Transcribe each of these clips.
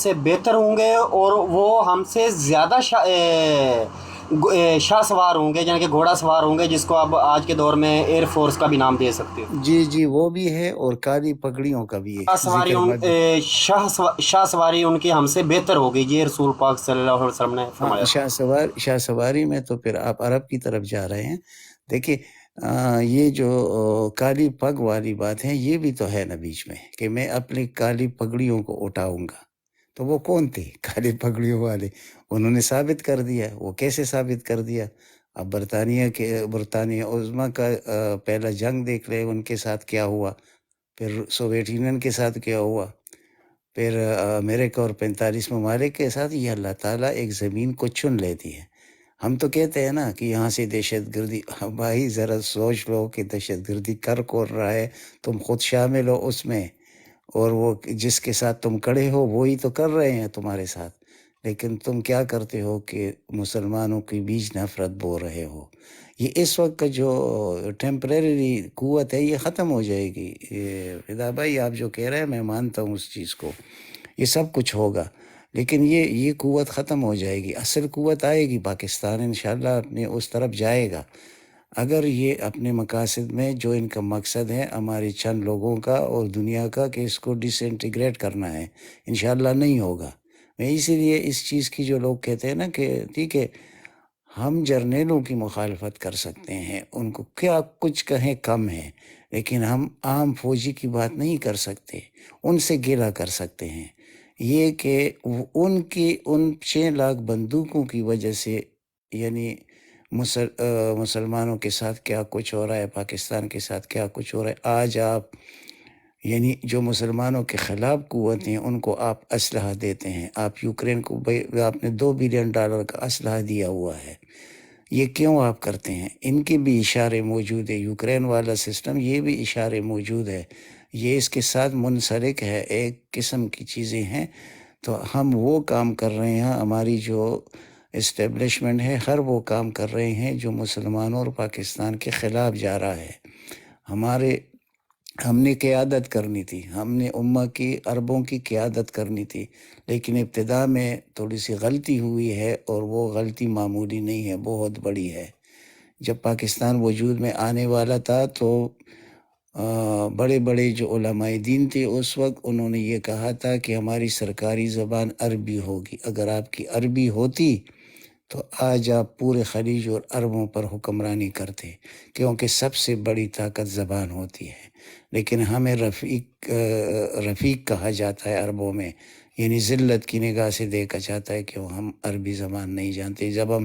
سے بہتر ہوں گے اور وہ ہم سے زیادہ شاہ سوار ہوں گے، یعنی کہ گھوڑا سوار ہوں گے، جس کو آپ آج کے دور میں ایئر فورس کا بھی نام دے سکتے ہو۔ جی جی، وہ بھی ہے اور کالی پگڑیوں کا بھی شاہ سواری ذکر مد۔ شاہ سواری ان کی ہم سے بہتر ہوگی، یہ رسول پاک صلی اللہ علیہ وسلم نے ہاں، فرمایا تھا۔ شاہ سواری میں تو پھر آپ عرب کی طرف جا رہے ہیں۔ دیکھیے یہ جو کالی پگ والی بات ہے، یہ بھی تو ہے نا بیچ میں، کہ میں اپنی کالی پگڑیوں کو اٹھاؤں گا۔ تو وہ کون تھے کالی پگڑیوں والے؟ انہوں نے ثابت کر دیا۔ وہ کیسے ثابت کر دیا؟ اب برطانیہ عظمیٰ کا پہلا جنگ دیکھ لیں، ان کے ساتھ کیا ہوا، پھر سوویت یونین کے ساتھ کیا ہوا، پھر امریکہ اور 45 ممالک کے ساتھ۔ یہ اللہ تعالیٰ ایک زمین کو چن لیتی ہے۔ ہم تو کہتے ہیں نا کہ یہاں سے دہشت گردی، بھائی ذرا سوچ لو کہ دہشت گردی کر کون رہا ہے، تم خود شامل ہو اس میں، اور وہ جس کے ساتھ تم کھڑے ہو وہی تو کر رہے ہیں تمہارے ساتھ، لیکن تم کیا کرتے ہو کہ مسلمانوں کے بیچ نفرت بو رہے ہو۔ یہ اس وقت کا جو ٹیمپریری قوت ہے یہ ختم ہو جائے گی۔ فدا بھائی آپ جو کہہ رہے ہیں میں مانتا ہوں اس چیز کو، یہ سب کچھ ہوگا، لیکن یہ قوت ختم ہو جائے گی۔ اصل قوت آئے گی، پاکستان انشاءاللہ اپنے اس طرف جائے گا، اگر یہ اپنے مقاصد میں جو ان کا مقصد ہے ہمارے چند لوگوں کا اور دنیا کا کہ اس کو ڈس انٹیگریٹ کرنا ہے، انشاءاللہ نہیں ہوگا۔ میں اسی لیے اس چیز کی جو لوگ کہتے ہیں نا کہ ٹھیک ہے ہم جرنیلوں کی مخالفت کر سکتے ہیں، ان کو کیا کچھ کہیں کم ہے، لیکن ہم عام فوجی کی بات نہیں کر سکتے، ان سے گلہ کر سکتے ہیں۔ یہ کہ ان 6 لاکھ بندوقوں کی وجہ سے، یعنی مسلمانوں کے ساتھ کیا کچھ ہو رہا ہے، پاکستان کے ساتھ کیا کچھ ہو رہا ہے۔ آج آپ یعنی جو مسلمانوں کے خلاف قوت ہیں ان کو آپ اسلحہ دیتے ہیں، آپ یوکرین کو آپ نے $2 بلین کا اسلحہ دیا ہوا ہے۔ یہ کیوں آپ کرتے ہیں؟ ان کے بھی اشارے موجود ہیں، یوکرین والا سسٹم یہ بھی اشارے موجود ہے، یہ اس کے ساتھ منسلک ہے، ایک قسم کی چیزیں ہیں۔ تو ہم وہ کام کر رہے ہیں، ہماری جو اسٹیبلشمنٹ ہے ہر وہ کام کر رہے ہیں جو مسلمانوں اور پاکستان کے خلاف جا رہا ہے۔ ہم نے قیادت کرنی تھی، ہم نے امہ کی عربوں کی قیادت کرنی تھی، لیکن ابتدا میں تھوڑی سی غلطی ہوئی ہے، اور وہ غلطی معمولی نہیں ہے، بہت بڑی ہے۔ جب پاکستان وجود میں آنے والا تھا تو بڑے بڑے جو علماء دین تھے اس وقت، انہوں نے یہ کہا تھا کہ ہماری سرکاری زبان عربی ہوگی، اگر آپ کی عربی ہوتی تو آج آپ پورے خلیج اور عربوں پر حکمرانی کرتے، کیونکہ سب سے بڑی طاقت زبان ہوتی ہے۔ لیکن ہمیں رفیق کہا جاتا ہے عربوں میں، یعنی ذلت کی نگاہ سے دیکھا جاتا ہے کہ ہم عربی زبان نہیں جانتے، جب ہم،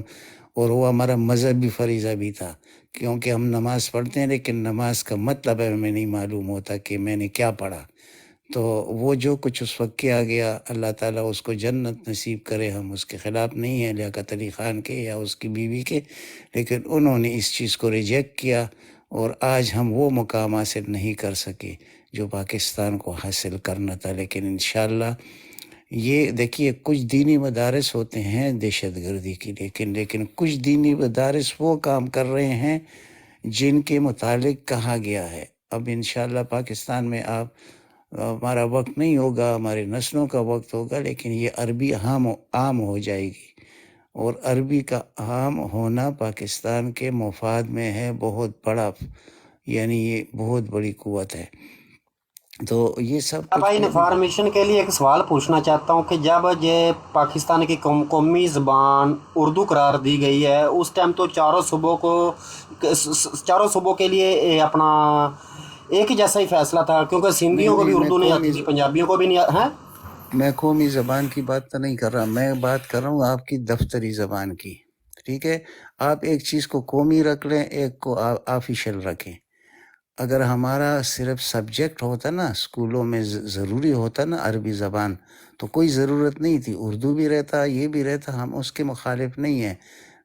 اور وہ ہمارا مذہبی فریضہ بھی تھا، کیونکہ ہم نماز پڑھتے ہیں لیکن نماز کا مطلب ہمیں نہیں معلوم ہوتا کہ میں نے کیا پڑھا۔ تو وہ جو کچھ اس وقت کیا گیا، اللہ تعالیٰ اس کو جنت نصیب کرے، ہم اس کے خلاف نہیں ہیں لیاقت علی خان کے یا اس کی بیوی کے، لیکن انہوں نے اس چیز کو ریجیکٹ کیا، اور آج ہم وہ مقام حاصل نہیں کر سکے جو پاکستان کو حاصل کرنا تھا۔ لیکن انشاءاللہ یہ دیکھیے کچھ دینی مدارس ہوتے ہیں دہشت گردی کی، لیکن کچھ دینی مدارس وہ کام کر رہے ہیں جن کے متعلق کہا گیا ہے۔ اب انشاءاللہ پاکستان میں ہمارا وقت نہیں ہوگا، ہمارے نسلوں کا وقت ہوگا، لیکن یہ عربی عام ہو جائے گی، اور عربی کا عام ہونا پاکستان کے مفاد میں ہے، بہت بڑا، یعنی یہ بہت بڑی قوت ہے۔ تو یہ سب کچھ بھائی انفارمیشن کے لیے ایک سوال پوچھنا چاہتا ہوں کہ جب یہ پاکستان کی قومی زبان اردو قرار دی گئی ہے، اس ٹائم تو چاروں صوبوں کے لیے اپنا ایک ہی جیسا ہی فیصلہ تھا، کیونکہ نہیں سندھیوں کو بھی نہیں، اردو نہیں آتی تھی، پنجابیوں کو بھی نہیں ہے۔ میں قومی زبان کی بات تو نہیں کر رہا، میں بات کر رہا ہوں آپ کی دفتری زبان کی، ٹھیک ہے؟ آپ ایک چیز کو قومی رکھ لیں، ایک کو آفیشل رکھیں۔ اگر ہمارا صرف سبجیکٹ ہوتا نا، اسکولوں میں ضروری ہوتا نا عربی زبان، تو کوئی ضرورت نہیں تھی، اردو بھی رہتا، یہ بھی رہتا، ہم اس کے مخالف نہیں ہیں۔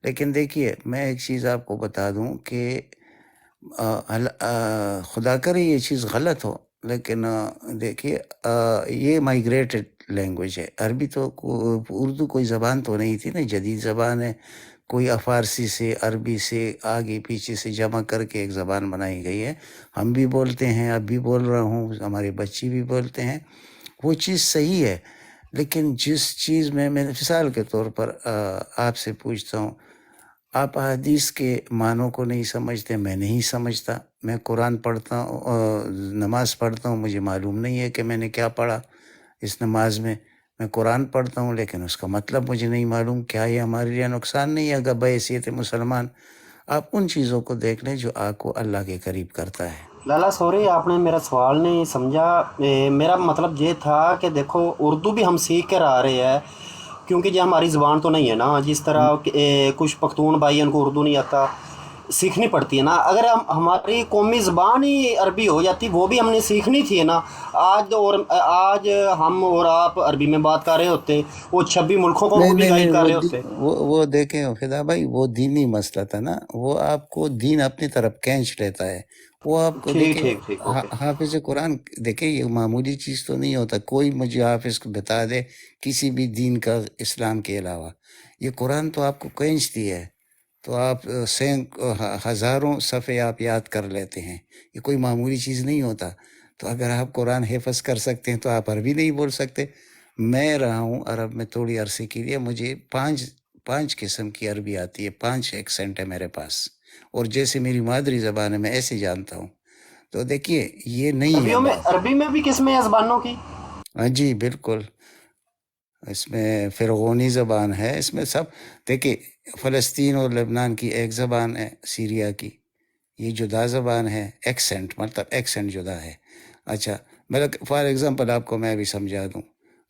لیکن دیکھیے میں ایک چیز آپ کو بتا دوں کہ خدا کرے یہ چیز غلط ہو، لیکن دیکھیے یہ مائگریٹڈ لینگویج ہے عربی، تو اردو کوئی زبان تو نہیں تھی نا، جدید زبان ہے، کوئی فارسی سے عربی سے آگے پیچھے سے جمع کر کے ایک زبان بنائی گئی ہے۔ ہم بھی بولتے ہیں، اب بھی بول رہا ہوں، ہمارے بچے بھی بولتے ہیں، وہ چیز صحیح ہے، لیکن جس چیز میں مثال کے طور پر آپ سے پوچھتا ہوں، آپ احادیث کے معنوں کو نہیں سمجھتے، میں نہیں سمجھتا، میں قرآن پڑھتا ہوں، نماز پڑھتا ہوں، مجھے معلوم نہیں ہے کہ میں نے کیا پڑھا اس نماز میں قرآن پڑھتا ہوں لیکن اس کا مطلب مجھے نہیں معلوم، کیا یہ ہمارے لیے نقصان نہیں ہے اگر بحیثیت مسلمان؟ آپ ان چیزوں کو دیکھ لیں جو آپ کو اللہ کے قریب کرتا ہے۔ لالا سوری، آپ نے میرا سوال نہیں سمجھا۔ میرا مطلب یہ تھا کہ دیکھو اردو بھی ہم سیکھ کر آ رہے ہیں، کیونکہ یہ ہماری زبان تو نہیں ہے نا، جس طرح کچھ پختون بھائی ان کو اردو نہیں آتا، سیکھنی پڑتی ہے نا۔ اگر ہماری قومی زبان ہی عربی ہو جاتی، وہ بھی ہم نے سیکھنی تھی نا۔ آج ہم اور آپ عربی میں بات کر رہے ہوتے، وہ 26 ملکوں کو نہیں بھی نہیں نہیں، گائیڈ کر رہے ہوتے۔ وہ دیکھیں فدا بھائی، وہ دینی مسئلہ تھا نا، وہ آپ کو دین اپنی طرف کھینچ لیتا ہے۔ وہ آپ کو ٹھیک دیکھیں، ٹھیک ٹھیک، اوکے۔ حافظ قرآن دیکھیں، یہ معمولی چیز تو نہیں ہوتا، کوئی مجھے حافظ کو بتا دے کسی بھی دین کا اسلام کے علاوہ، یہ قرآن تو آپ کو کھینچتی ہے، تو آپ ہزاروں صفحے آپ یاد کر لیتے ہیں، یہ کوئی معمولی چیز نہیں ہوتا۔ تو اگر آپ قرآن حفظ کر سکتے ہیں تو آپ عربی نہیں بول سکتے؟ میں رہا ہوں عرب میں تھوڑی عرصے کے لیے، مجھے پانچ قسم کی عربی آتی ہے، 5 ایکسنٹ ہے میرے پاس، اور جیسے میری مادری زبان ہے میں ایسے جانتا ہوں۔ تو دیکھیے یہ نہیں ہے بات۔ عربی میں بھی قسمیں ہیں زبانوں کی؟ ہاں جی بالکل، اس میں فرعونی زبان ہے، اس میں سب دیکھیے، فلسطین اور لبنان کی ایک زبان ہے، سیریا کی، یہ جدا زبان ہے، ایکسنٹ مطلب ایکسنٹ جدا ہے۔ اچھا، مطلب فار ایگزامپل آپ کو میں بھی سمجھا دوں،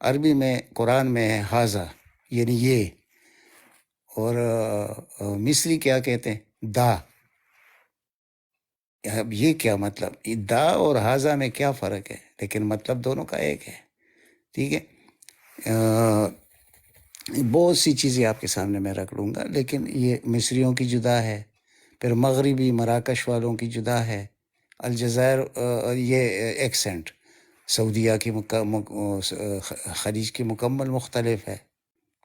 عربی میں قرآن میں ہے حاذا، یعنی یہ، اور مصری کیا کہتے ہیں؟ دا۔ اب یہ کیا مطلب؟ دا اور حاذا میں کیا فرق ہے؟ لیکن مطلب دونوں کا ایک ہے، ٹھیک ہے۔ بہت سی چیزیں آپ کے سامنے میں رکھ لوں گا، لیکن یہ مصریوں کی جدا ہے، پھر مغربی مراکش والوں کی جدا ہے، الجزائر یہ ایکسنٹ، سعودیہ کی خلیج کی مکمل مختلف ہے،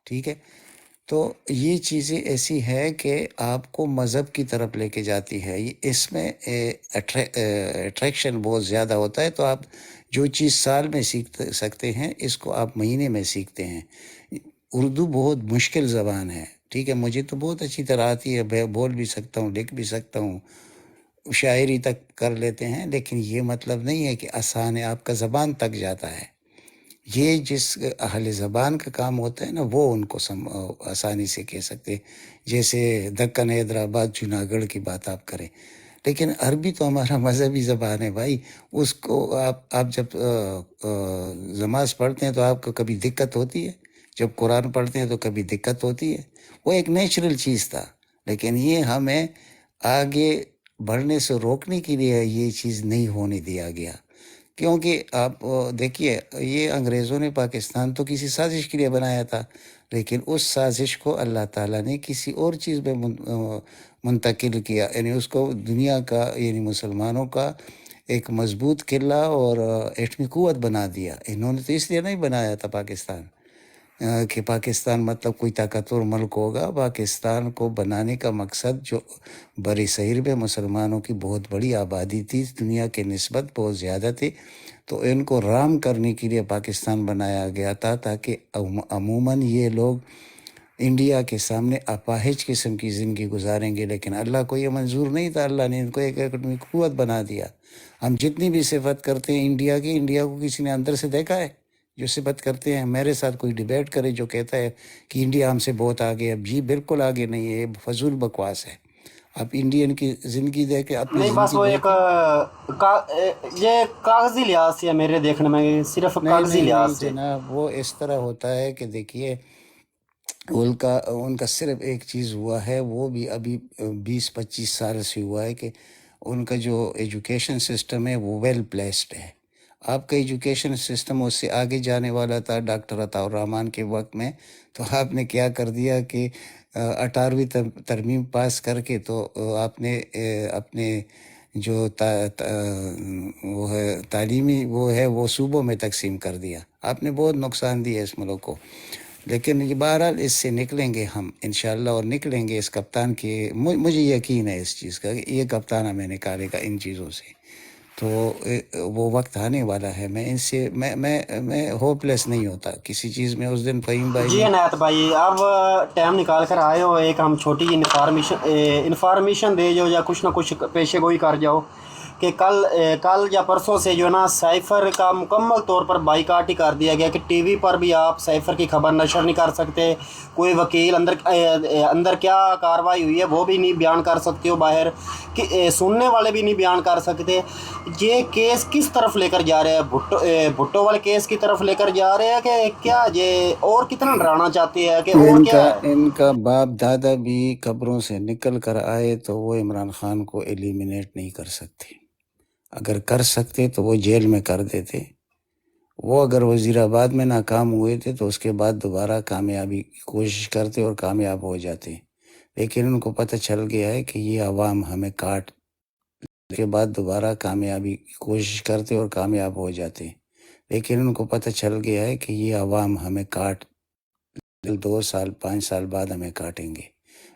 ٹھیک ہے۔ تو یہ چیزیں ایسی ہے کہ آپ کو مذہب کی طرف لے کے جاتی ہے، اس میں اٹریکشن بہت زیادہ ہوتا ہے، تو آپ جو چیز سال میں سیکھ سکتے ہیں اس کو آپ مہینے میں سیکھتے ہیں۔ اردو بہت مشکل زبان ہے، ٹھیک ہے، مجھے تو بہت اچھی طرح آتی ہے، بول بھی سکتا ہوں، لکھ بھی سکتا ہوں، شاعری تک کر لیتے ہیں، لیکن یہ مطلب نہیں ہے کہ آسان ہے، آپ کا زبان تک جاتا ہے۔ یہ جس اہل زبان کا کام ہوتا ہے نا، وہ ان کو آسانی سے کہہ سکتے، جیسے دکن حیدرآباد جوناگڑھ کی بات آپ کریں۔ لیکن عربی تو ہمارا مذہبی زبان ہے بھائی، اس کو آپ جب نماز پڑھتے ہیں تو آپ کو کبھی دقت ہوتی ہے؟ جب قرآن پڑھتے ہیں تو کبھی دقت ہوتی ہے؟ وہ ایک نیچرل چیز تھا، لیکن یہ ہمیں آگے بڑھنے سے روکنے کے لیے یہ چیز نہیں ہونے دیا گیا، کیونکہ آپ دیکھیے، یہ انگریزوں نے پاکستان تو کسی سازش کے لیے بنایا تھا، لیکن اس سازش کو اللہ تعالیٰ نے کسی اور چیز میں منتقل کیا، یعنی اس کو دنیا کا، یعنی مسلمانوں کا ایک مضبوط قلعہ اور ایٹمی قوت بنا دیا۔ انہوں نے تو اس لیے نہیں بنایا تھا پاکستان کہ پاکستان مطلب کوئی طاقتور ملک ہوگا۔ پاکستان کو بنانے کا مقصد جو بر صغیر میں مسلمانوں کی بہت بڑی آبادی تھی، دنیا کے نسبت بہت زیادہ تھی، تو ان کو رام کرنے کے لیے پاکستان بنایا گیا تھا، تاکہ عموماً یہ لوگ انڈیا کے سامنے اپاہج قسم کی زندگی گزاریں گے، لیکن اللہ کو یہ منظور نہیں تھا، اللہ نے ان کو ایک ایٹمی قوت بنا دیا۔ ہم جتنی بھی صفت کرتے ہیں انڈیا کی، انڈیا کو کسی نے اندر سے دیکھا ہے جو صفت کرتے ہیں؟ میرے ساتھ کوئی ڈیبیٹ کرے جو کہتا ہے کہ انڈیا ہم سے بہت آگے ہے، جی بالکل آگے نہیں ہے، یہ فضول بکواس ہے۔ آپ انڈین کی زندگی دیکھیں، اپنی نہیں، بس زندگی وہ ایک دیکھیں۔ یہ کاغذی لحاظ سے ہے میرے دیکھنے میں، صرف نہیں کاغذی نہیں نہیں لحاظ سے۔ جناب، وہ اس طرح ہوتا ہے کہ دیکھیے، ان کا صرف ایک چیز ہوا ہے، وہ بھی ابھی 20-25 سال سے ہوا ہے، کہ ان کا جو ایجوکیشن سسٹم ہے وہ ویل پلیسڈ ہے۔ آپ کا ایجوکیشن سسٹم اس سے آگے جانے والا تھا ڈاکٹر عطاء الرحمن کے وقت میں، تو آپ نے کیا کر دیا کہ 18ویں ترمیم پاس کر کے تو آپ نے اپنے جو وہ ہے تعلیمی وہ صوبوں میں تقسیم کر دیا۔ آپ نے بہت نقصان دیا اس ملک کو، لیکن یہ بہرحال اس سے نکلیں گے ہم انشاءاللہ، اور نکلیں گے اس کپتان کے، مجھے یقین ہے اس چیز کا کہ یہ کپتان ہمیں نکالے گا ان چیزوں سے۔ تو وہ وقت آنے والا ہے. میں ان سے میں ہوپ لیس نہیں ہوتا کسی چیز میں. اس دن فہیم بھائی جی نے عنایت بھائی، اب ٹائم نکال کر آئے ہو، ایک ہم چھوٹی انفارمیشن دے جو یا کچھ نہ کچھ پیشے گوئی کر جاؤ کہ کل یا پرسوں سے جو ہے نا سائفر کا مکمل طور پر بائیکاٹ ہی کر دیا گیا کہ ٹی وی پر بھی آپ سائفر کی خبر نشر نہیں کر سکتے. کوئی وکیل اندر کیا کارروائی ہوئی ہے وہ بھی نہیں بیان کر سکتے ہو باہر، کہ سننے والے بھی نہیں بیان کر سکتے. یہ کیس کس طرف لے کر جا رہے ہیں؟ بھٹو والے کیس کی طرف لے کر جا رہے ہیں کہ کیا یہ اور کتنا ڈرانا چاہتے ہیں کہ اور کیا ہے؟ ان کا باپ دادا بھی قبروں سے نکل کر آئے تو وہ عمران خان کو ایلیمینیٹ نہیں کر سکتے. اگر کر سکتے تو وہ جیل میں کر دیتے. وہ اگر وزیر آباد میں ناکام ہوئے تھے تو اس کے بعد دوبارہ کامیابی کی کوشش کرتے اور کامیاب ہو جاتے. لیکن ان کو پتہ چل گیا ہے کہ یہ عوام ہمیں کاٹ کے بعد دوبارہ کامیابی کی کوشش کرتے اور کامیاب ہو جاتے. لیکن ان کو پتہ چل گیا ہے کہ یہ عوام ہمیں 2 سال 5 سال بعد ہمیں کاٹیں گے.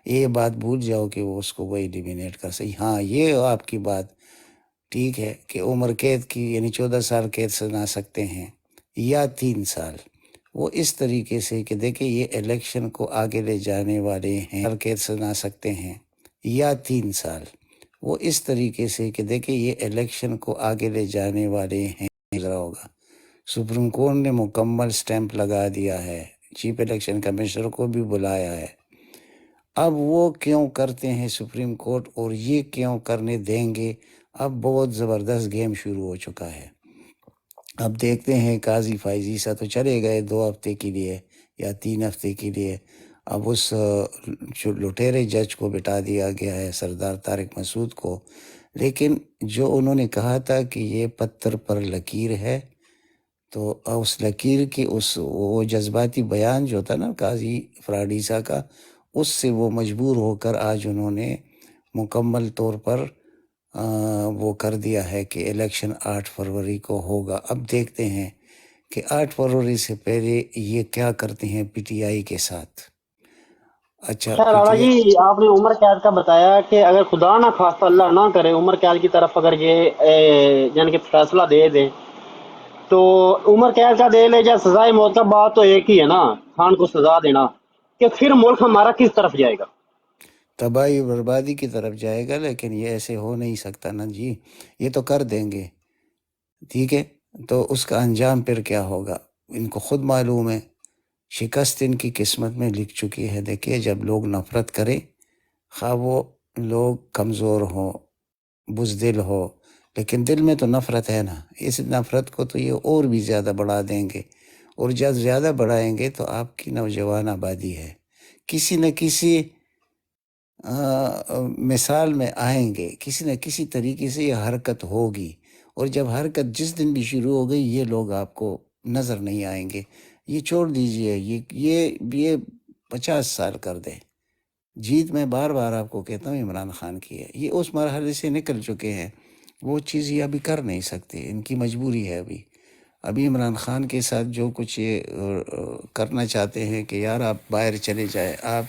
یہ بات بھول جاؤ کہ وہ اس کو وہ ایلیمینیٹ کر سکے. ہاں یہ آپ کی بات ٹھیک ہے کہ عمر قید کی یعنی 14 سال قید سنا سکتے ہیں یا 3 سال. وہ اس طریقے سے کہ دیکھیں یہ الیکشن کو آگے لے جانے والے ہیں. قید سنا سکتے ہیں یا 3 سال. وہ اس طریقے سے کہ دیکھیں یہ الیکشن کو آگے لے جانے والے ہیں. ذرا ہوگا سپریم کورٹ نے مکمل سٹیمپ لگا دیا ہے. چیف الیکشن کمشنر کو بھی بلایا ہے. اب وہ کیوں کرتے ہیں سپریم کورٹ اور یہ کیوں کرنے دیں گے؟ اب بہت زبردست گیم شروع ہو چکا ہے. اب دیکھتے ہیں قاضی فائز عیسیٰ تو چلے گئے 2 ہفتے کے لیے یا 3 ہفتے کے لیے. اب اس لٹیرے جج کو بٹھا دیا گیا ہے سردار طارق مسعود کو. لیکن جو انہوں نے کہا تھا کہ یہ پتھر پر لکیر ہے، تو اس لکیر کی وہ جذباتی بیان جو تھا نا قاضی فراد عیسیٰ کا، اس سے وہ مجبور ہو کر آج انہوں نے مکمل طور پر وہ کر دیا ہے کہ الیکشن 8 فروری کو ہوگا. اب دیکھتے ہیں کہ 8 فروری سے پہلے یہ کیا کرتے ہیں پی ٹی آئی کے ساتھ. اچھا خیر پی راڑا ٹی جی، آئی آپ نے عمر قید کا بتایا کہ اگر خدا نہ خواستہ اللہ نہ کرے عمر قید کی طرف اگر یہ یعنی کہ فیصلہ دے دیں تو عمر قید کا دے لے یا سزائے موت کا، بات تو ایک ہی ہے نا، خان کو سزا دینا، کہ پھر ملک ہمارا کس طرف جائے گا؟ تباہی و بربادی کی طرف جائے گا. لیکن یہ ایسے ہو نہیں سکتا نا جی. یہ تو کر دیں گے ٹھیک ہے، تو اس کا انجام پھر کیا ہوگا ان کو خود معلوم ہے. شکست ان کی قسمت میں لکھ چکی ہے. دیکھیے جب لوگ نفرت کریں، خواہ وہ لوگ کمزور ہوں، بزدل ہو، لیکن دل میں تو نفرت ہے نا. اس نفرت کو تو یہ اور بھی زیادہ بڑھا دیں گے، اور جب زیادہ بڑھائیں گے تو آپ کی نوجوان آبادی ہے کسی نہ کسی مثال میں آئیں گے. کسی نہ کسی طریقے سے یہ حرکت ہوگی، اور جب حرکت جس دن بھی شروع ہو گئی یہ لوگ آپ کو نظر نہیں آئیں گے. یہ چھوڑ دیجئے، یہ 50 سال کر دیں. جیت میں بار بار آپ کو کہتا ہوں عمران خان کی ہے. یہ اس مرحلے سے نکل چکے ہیں. وہ چیز یہ ابھی کر نہیں سکتے، ان کی مجبوری ہے. ابھی عمران خان کے ساتھ جو کچھ یہ کرنا چاہتے ہیں کہ یار آپ باہر چلے جائیں، آپ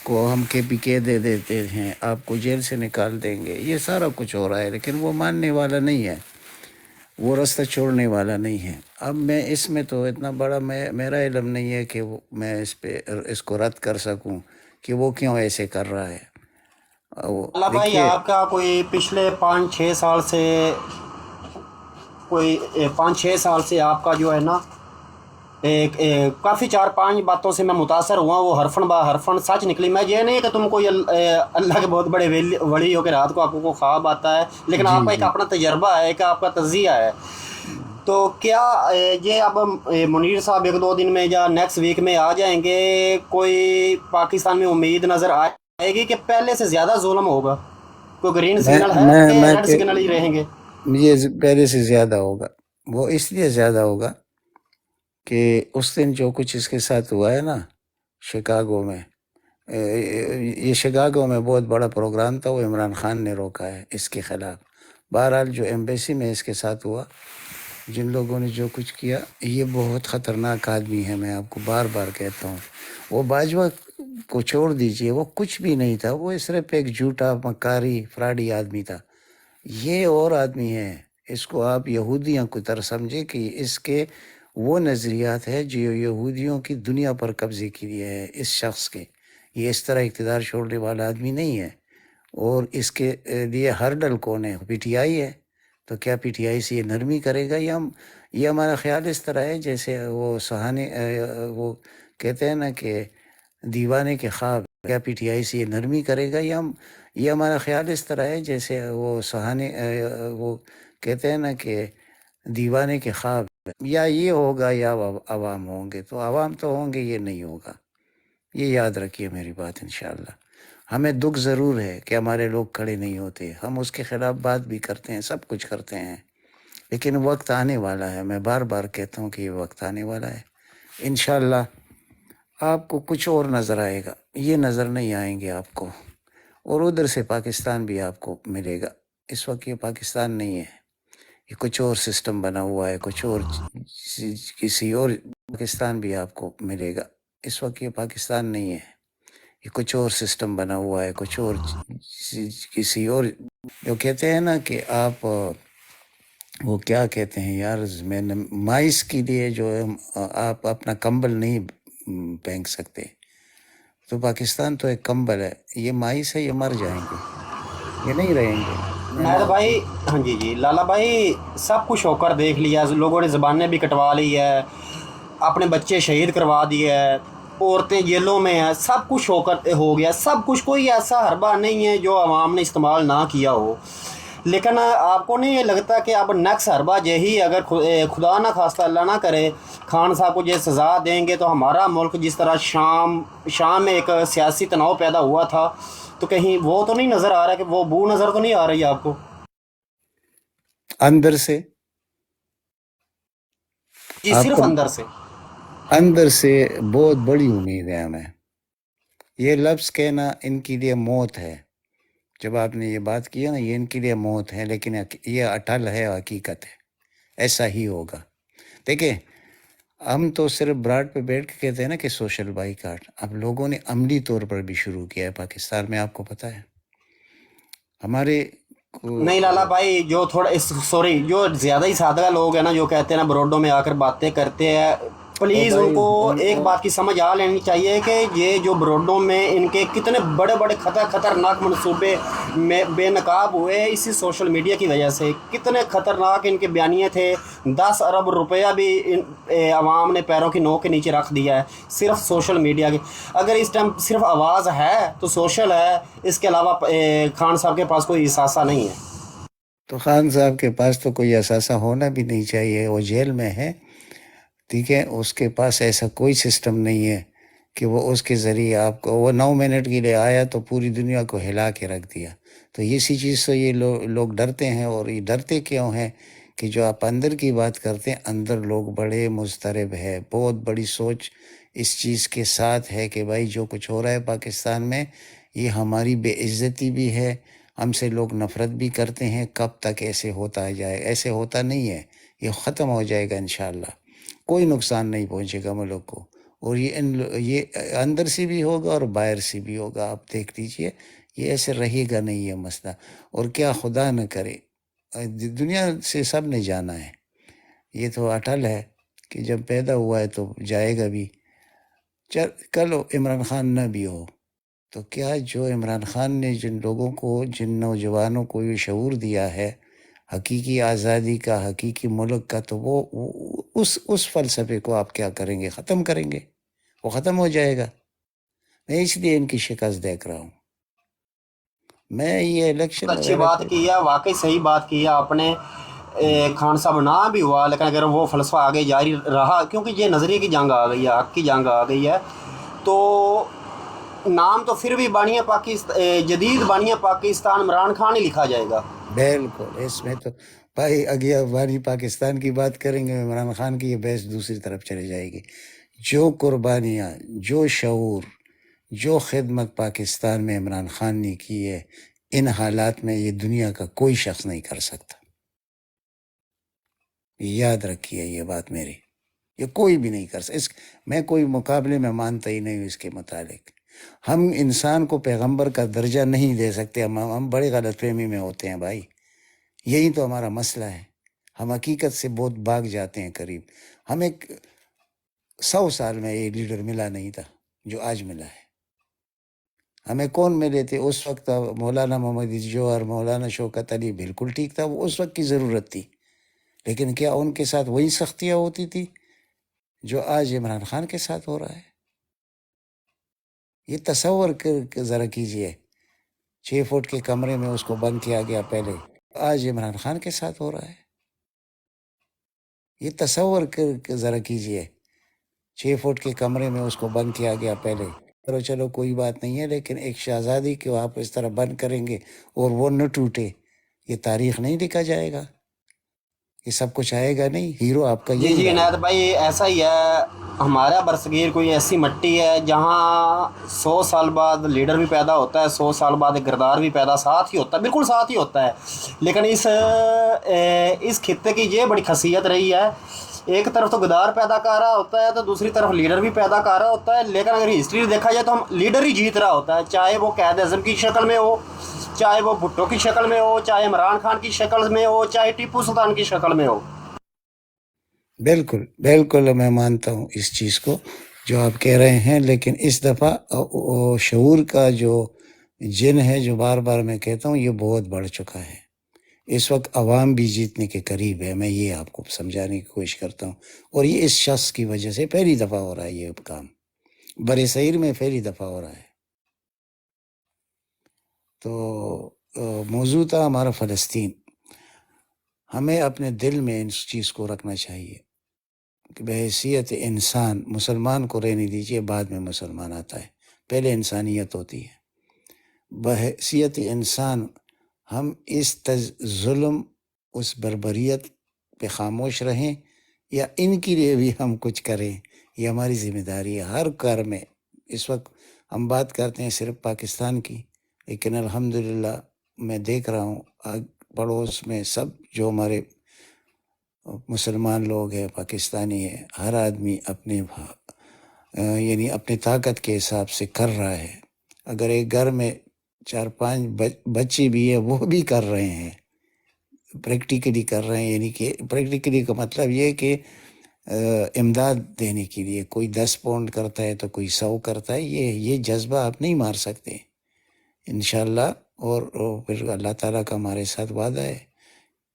کو ہم کے پی کے دے دیتے ہیں، آپ کو جیل سے نکال دیں گے، یہ سارا کچھ ہو رہا ہے. لیکن وہ ماننے والا نہیں ہے، وہ راستہ چھوڑنے والا نہیں ہے. اب میں اس میں تو اتنا بڑا میرا علم نہیں ہے کہ میں اس کو رد کر سکوں کہ وہ کیوں ایسے کر رہا ہے. اللہ بھائی، دیکھیے آپ کا کوئی پچھلے 5-6 سال سے آپ کا جو ہے نا کافی 4-5 باتوں سے میں متاثر ہوا. وہ حرفن با حرفن سچ نکلی. میں یہ نہیں کہ تم کوئی اللہ کے بہت بڑے ولی ہو کے رات کو آپ کو خواب آتا ہے، لیکن جی آپ کا ایک جی اپنا تجربہ ہے، ایک آپ کا تجزیہ ہے. تو کیا یہ اب منیر صاحب 1-2 دن میں یا نیکسٹ ویک میں آ جائیں گے؟ کوئی پاکستان میں امید نظر آئے گی کہ پہلے سے زیادہ ظلم ہوگا؟ کوئی گرین میں سگنل ہے میں کہ میں ریڈ سگنل ہی رہیں گے؟ یہ پہلے سے زیادہ ہوگا. وہ اس لیے زیادہ ہوگا کہ اس دن جو کچھ اس کے ساتھ ہوا ہے نا شکاگو میں، یہ شکاگو میں بہت بڑا پروگرام تھا، وہ عمران خان نے روکا ہے اس کے خلاف. بہرحال جو ایمبیسی میں اس کے ساتھ ہوا، جن لوگوں نے جو کچھ کیا، یہ بہت خطرناک آدمی ہے. میں آپ کو بار بار کہتا ہوں. وہ باجوہ کو چھوڑ دیجئے، وہ کچھ بھی نہیں تھا، وہ صرف ایک جھوٹا مکاری فراڈی آدمی تھا. یہ اور آدمی ہے، اس کو آپ یہودیوں کی طرح سمجھے کہ اس کے وہ نظریات ہے جو یہودیوں کی دنیا پر قبضے کے لیے ہے اس شخص کے. یہ اس طرح اقتدار چھوڑنے والا آدمی نہیں ہے. اور اس کے لیے ہر ڈل کون ہے؟ پی ٹی آئی ہے. تو کیا پی ٹی آئی سے یہ نرمی کرے گا؟ یہ ہمارا خیال اس طرح ہے جیسے وہ سہانے وہ کہتے ہیں نا کہ دیوانے کے خواب. کیا پی ٹی آئی سے یہ نرمی کرے گا؟ یہ ہمارا خیال اس طرح ہے جیسے وہ سہانے وہ کہتے ہیں نا کہ دیوانے کے خواب. یا یہ ہوگا یا عوام ہوں گے. تو عوام تو ہوں گے، یہ نہیں ہوگا. یہ یاد رکھیے میری بات انشاءاللہ. ہمیں دکھ ضرور ہے کہ ہمارے لوگ کھڑے نہیں ہوتے. ہم اس کے خلاف بات بھی کرتے ہیں، سب کچھ کرتے ہیں، لیکن وقت آنے والا ہے. میں بار بار کہتا ہوں کہ یہ وقت آنے والا ہے. انشاءاللہ آپ کو کچھ اور نظر آئے گا، یہ نظر نہیں آئیں گے آپ کو. اور ادھر سے پاکستان بھی آپ کو ملے گا. اس وقت یہ پاکستان نہیں ہے، یہ کچھ اور سسٹم بنا ہوا ہے، کچھ اور کسی اور. پاکستان بھی آپ کو ملے گا. اس وقت یہ پاکستان نہیں ہے، یہ کچھ اور سسٹم بنا ہوا ہے، کچھ اور کسی اور. جو کہتے ہیں نا کہ آپ وہ کیا کہتے ہیں یار، میں نے مائس کے لیے جو ہے آپ اپنا کمبل نہیں پھینک سکتے. تو پاکستان تو ایک کمبل ہے. یہ مائس ہے، یہ مر جائیں گے، یہ نہیں رہیں گے. نید بھائی، ہاں جی جی، لالا بھائی سب کچھ ہو کر دیکھ لیا. لوگوں نے زبانیں بھی کٹوا لی ہے، اپنے بچے شہید کروا دیے ہے، عورتیں جیلوں میں ہیں. سب کچھ ہو گیا سب کچھ. کوئی ایسا حربہ نہیں ہے جو عوام نے استعمال نہ کیا ہو. لیکن آپ کو نہیں یہ لگتا کہ اب نیکسٹ حربہ یہی اگر خدا نہ خواستہ اللہ نہ کرے خان صاحب کو یہ سزا دیں گے تو ہمارا ملک جس طرح شام میں ایک سیاسی تناؤ پیدا ہوا تھا، تو کہیں وہ تو نہیں نظر آ رہا کہ وہ بو نظر تو نہیں آ رہی آپ کو اندر سے؟ جی آپ صرف کو اندر سے؟ اندر سے بہت بڑی امید ہے ہمیں. یہ لفظ کہنا ان کے لیے موت ہے. جب آپ نے یہ بات کی ہے نا، یہ ان کے لیے موت ہے، لیکن یہ اٹل ہے، حقیقت ہے. ایسا ہی ہوگا. دیکھیں، ہم تو صرف براڈ پہ بیٹھ کے کہتے ہیں نا کہ سوشل بائیکاٹ. اب لوگوں نے عملی طور پر بھی شروع کیا ہے پاکستان میں. آپ کو پتہ ہے ہمارے نہیں لالا بھائی، جو تھوڑا سوری، جو زیادہ ہی سادہ لوگ ہیں نا، جو کہتے ہیں نا بروڈوں میں آ کر باتیں کرتے ہیں، پلیز ان کو ایک بات کی سمجھ آ لینی چاہیے کہ یہ جو بروڈوں میں ان کے کتنے بڑے بڑے خطرناک منصوبے میں بے نقاب ہوئے اسی سوشل میڈیا کی وجہ سے. کتنے خطرناک ان کے بیانیے تھے. 10 ارب روپیہ بھی عوام نے پیروں کی نوک کے نیچے رکھ دیا ہے صرف سوشل میڈیا کے. اگر اس ٹائم صرف آواز ہے تو سوشل ہے، اس کے علاوہ خان صاحب کے پاس کوئی اثاثہ نہیں ہے. تو خان صاحب کے پاس تو کوئی اثاثہ ہونا بھی نہیں چاہیے. وہ جیل میں ہے، ٹھیک ہے. اس کے پاس ایسا کوئی سسٹم نہیں ہے کہ وہ اس کے ذریعے آپ کو، وہ 9 منٹ کے لیے آیا تو پوری دنیا کو ہلا کے رکھ دیا. تو اسی چیز سے یہ لوگ ڈرتے ہیں. اور یہ ڈرتے کیوں ہیں کہ جو آپ اندر کی بات کرتے ہیں، اندر لوگ بڑے مضطرب ہے. بہت بڑی سوچ اس چیز کے ساتھ ہے کہ بھائی جو کچھ ہو رہا ہے پاکستان میں، یہ ہماری بے عزتی بھی ہے. ہم سے لوگ نفرت بھی کرتے ہیں. کب تک ایسے ہوتا جائے؟ ایسے ہوتا نہیں ہے، یہ ختم ہو جائے گا انشاءاللہ. کوئی نقصان نہیں پہنچے گا ملک کو. اور یہ اندر سے بھی ہوگا اور باہر سے بھی ہوگا. آپ دیکھ لیجئے، یہ ایسے رہے گا نہیں یہ مسئلہ. اور کیا خدا نہ کرے، دنیا سے سب نے جانا ہے، یہ تو اٹل ہے کہ جب پیدا ہوا ہے تو جائے گا بھی. کل عمران خان نہ بھی ہو تو کیا جو عمران خان نے جن لوگوں کو، جن نوجوانوں کو یہ شعور دیا ہے حقیقی آزادی کا، حقیقی ملک کا، تو وہ اس فلسفے کو آپ کیا کریں گے؟ ختم کریں گے. وہ ختم ہو جائے گا. میں اس لیے ان کی شکست دیکھ رہا ہوں. میں یہ الیکشن اچھی وغیرہ بات کی ہے، واقعی صحیح بات کی ہے آپ نے. خان صاحب نہ بھی ہوا لیکن اگر وہ فلسفہ آگے جاری رہا، کیونکہ یہ نظریے کی جنگ آ گئی ہے، حق کی جنگ آ گئی ہے، تو نام تو پھر بھی بانیہ پاکستان، جدید بانیہ پاکستان عمران خان ہی لکھا جائے گا. بالکل. اس میں تو بھائی اگیا بانی پاکستان کی بات کریں گے، عمران خان کی یہ بحث دوسری طرف چلی جائے گی. جو قربانیاں، جو شعور، جو خدمت پاکستان میں عمران خان نے کی ہے، ان حالات میں یہ دنیا کا کوئی شخص نہیں کر سکتا. یاد رکھیے یہ بات میری، یہ کوئی بھی نہیں کر سکتا. میں کوئی مقابلے میں مانتا ہی نہیں ہوں اس کے متعلق. ہم انسان کو پیغمبر کا درجہ نہیں دے سکتے. ہم بڑے غلط فہمی میں ہوتے ہیں بھائی. یہی تو ہمارا مسئلہ ہے. ہم حقیقت سے بہت بھاگ جاتے ہیں قریب. ہمیں 100 سال میں یہ لیڈر ملا نہیں تھا جو آج ملا ہے. ہمیں کون ملے تھے اس وقت؟ مولانا محمد جوہر، مولانا شوکت علی، بالکل ٹھیک تھا، وہ اس وقت کی ضرورت تھی. لیکن کیا ان کے ساتھ وہی سختیاں ہوتی تھی جو آج عمران خان کے ساتھ ہو رہا ہے؟ یہ تصور ذرا کیجئے. 6 فٹ کے کمرے میں اس کو بند کیا گیا پہلے، آج عمران خان کے ساتھ ہو رہا ہے. یہ تصور ذرا کیجئے. 6 فٹ کے کمرے میں اس کو بند کیا گیا پہلے. چلو کوئی بات نہیں ہے، لیکن ایک شہزادی کو آپ اس طرح بند کریں گے اور وہ نہ ٹوٹے، یہ تاریخ نہیں لکھا جائے گا، یہ سب کچھ آئے گا نہیں. ہیرو آپ کا جی یہی جی رہے عنایت گا. بھائی، ایسا ہی ہے. ہمارا برصغیر کوئی ایسی مٹی ہے جہاں 100 سال بعد لیڈر بھی پیدا ہوتا ہے، 100 سال بعد ایک کردار بھی پیدا ساتھ ہی ہوتا ہے، بالکل ساتھ ہی ہوتا ہے. لیکن اس خطے کی یہ بڑی خاصیت رہی ہے، ایک طرف تو گدار پیدا کر رہا ہوتا ہے تو دوسری طرف لیڈر بھی پیدا کر رہا ہوتا ہے. لیکن اگر ہسٹری دیکھا جائے تو ہم لیڈر ہی جیت رہا ہوتا ہے، چاہے وہ قائد اعظم کی شکل میں ہو، چاہے وہ بھٹو کی شکل میں ہو، چاہے عمران خان کی شکل میں ہو، چاہے ٹیپو سلطان کی شکل میں ہو. بالکل بالکل میں مانتا ہوں اس چیز کو جو آپ کہہ رہے ہیں. لیکن اس دفعہ شعور کا جو جن ہے، جو بار بار میں کہتا ہوں، یہ بہت بڑھ چکا ہے. اس وقت عوام بھی جیتنے کے قریب ہے. میں یہ آپ کو سمجھانے کی کوشش کرتا ہوں، اور یہ اس شخص کی وجہ سے پہلی دفعہ ہو رہا ہے. یہ کام بر صغیر میں پہلی دفعہ ہو رہا ہے. تو موضوع تھا ہمارا فلسطین. ہمیں اپنے دل میں اس چیز کو رکھنا چاہیے کہ بحیثیت انسان، مسلمان کو رہنے دیجیے، بعد میں مسلمان آتا ہے، پہلے انسانیت ہوتی ہے. بحیثیت انسان ہم اس ظلم، اس بربریت پہ خاموش رہیں یا ان کے لیے بھی ہم کچھ کریں، یہ ہماری ذمہ داری ہے ہر کار میں. اس وقت ہم بات کرتے ہیں صرف پاکستان کی، لیکن الحمدللہ میں دیکھ رہا ہوں پڑوس میں سب جو ہمارے مسلمان لوگ ہیں، پاکستانی ہیں، ہر آدمی اپنے یعنی اپنی طاقت کے حساب سے کر رہا ہے. اگر ایک گھر میں 4-5 بچے بھی ہیں، وہ بھی کر رہے ہیں، پریکٹیکلی کر رہے ہیں. یعنی کہ پریکٹیکلی کا مطلب یہ کہ امداد دینے کے لیے کوئی 10 پاؤنڈ کرتا ہے تو کوئی 100 کرتا ہے. یہ جذبہ آپ نہیں مار سکتے انشاءاللہ. اور پھر اللہ تعالیٰ کا ہمارے ساتھ وعدہ ہے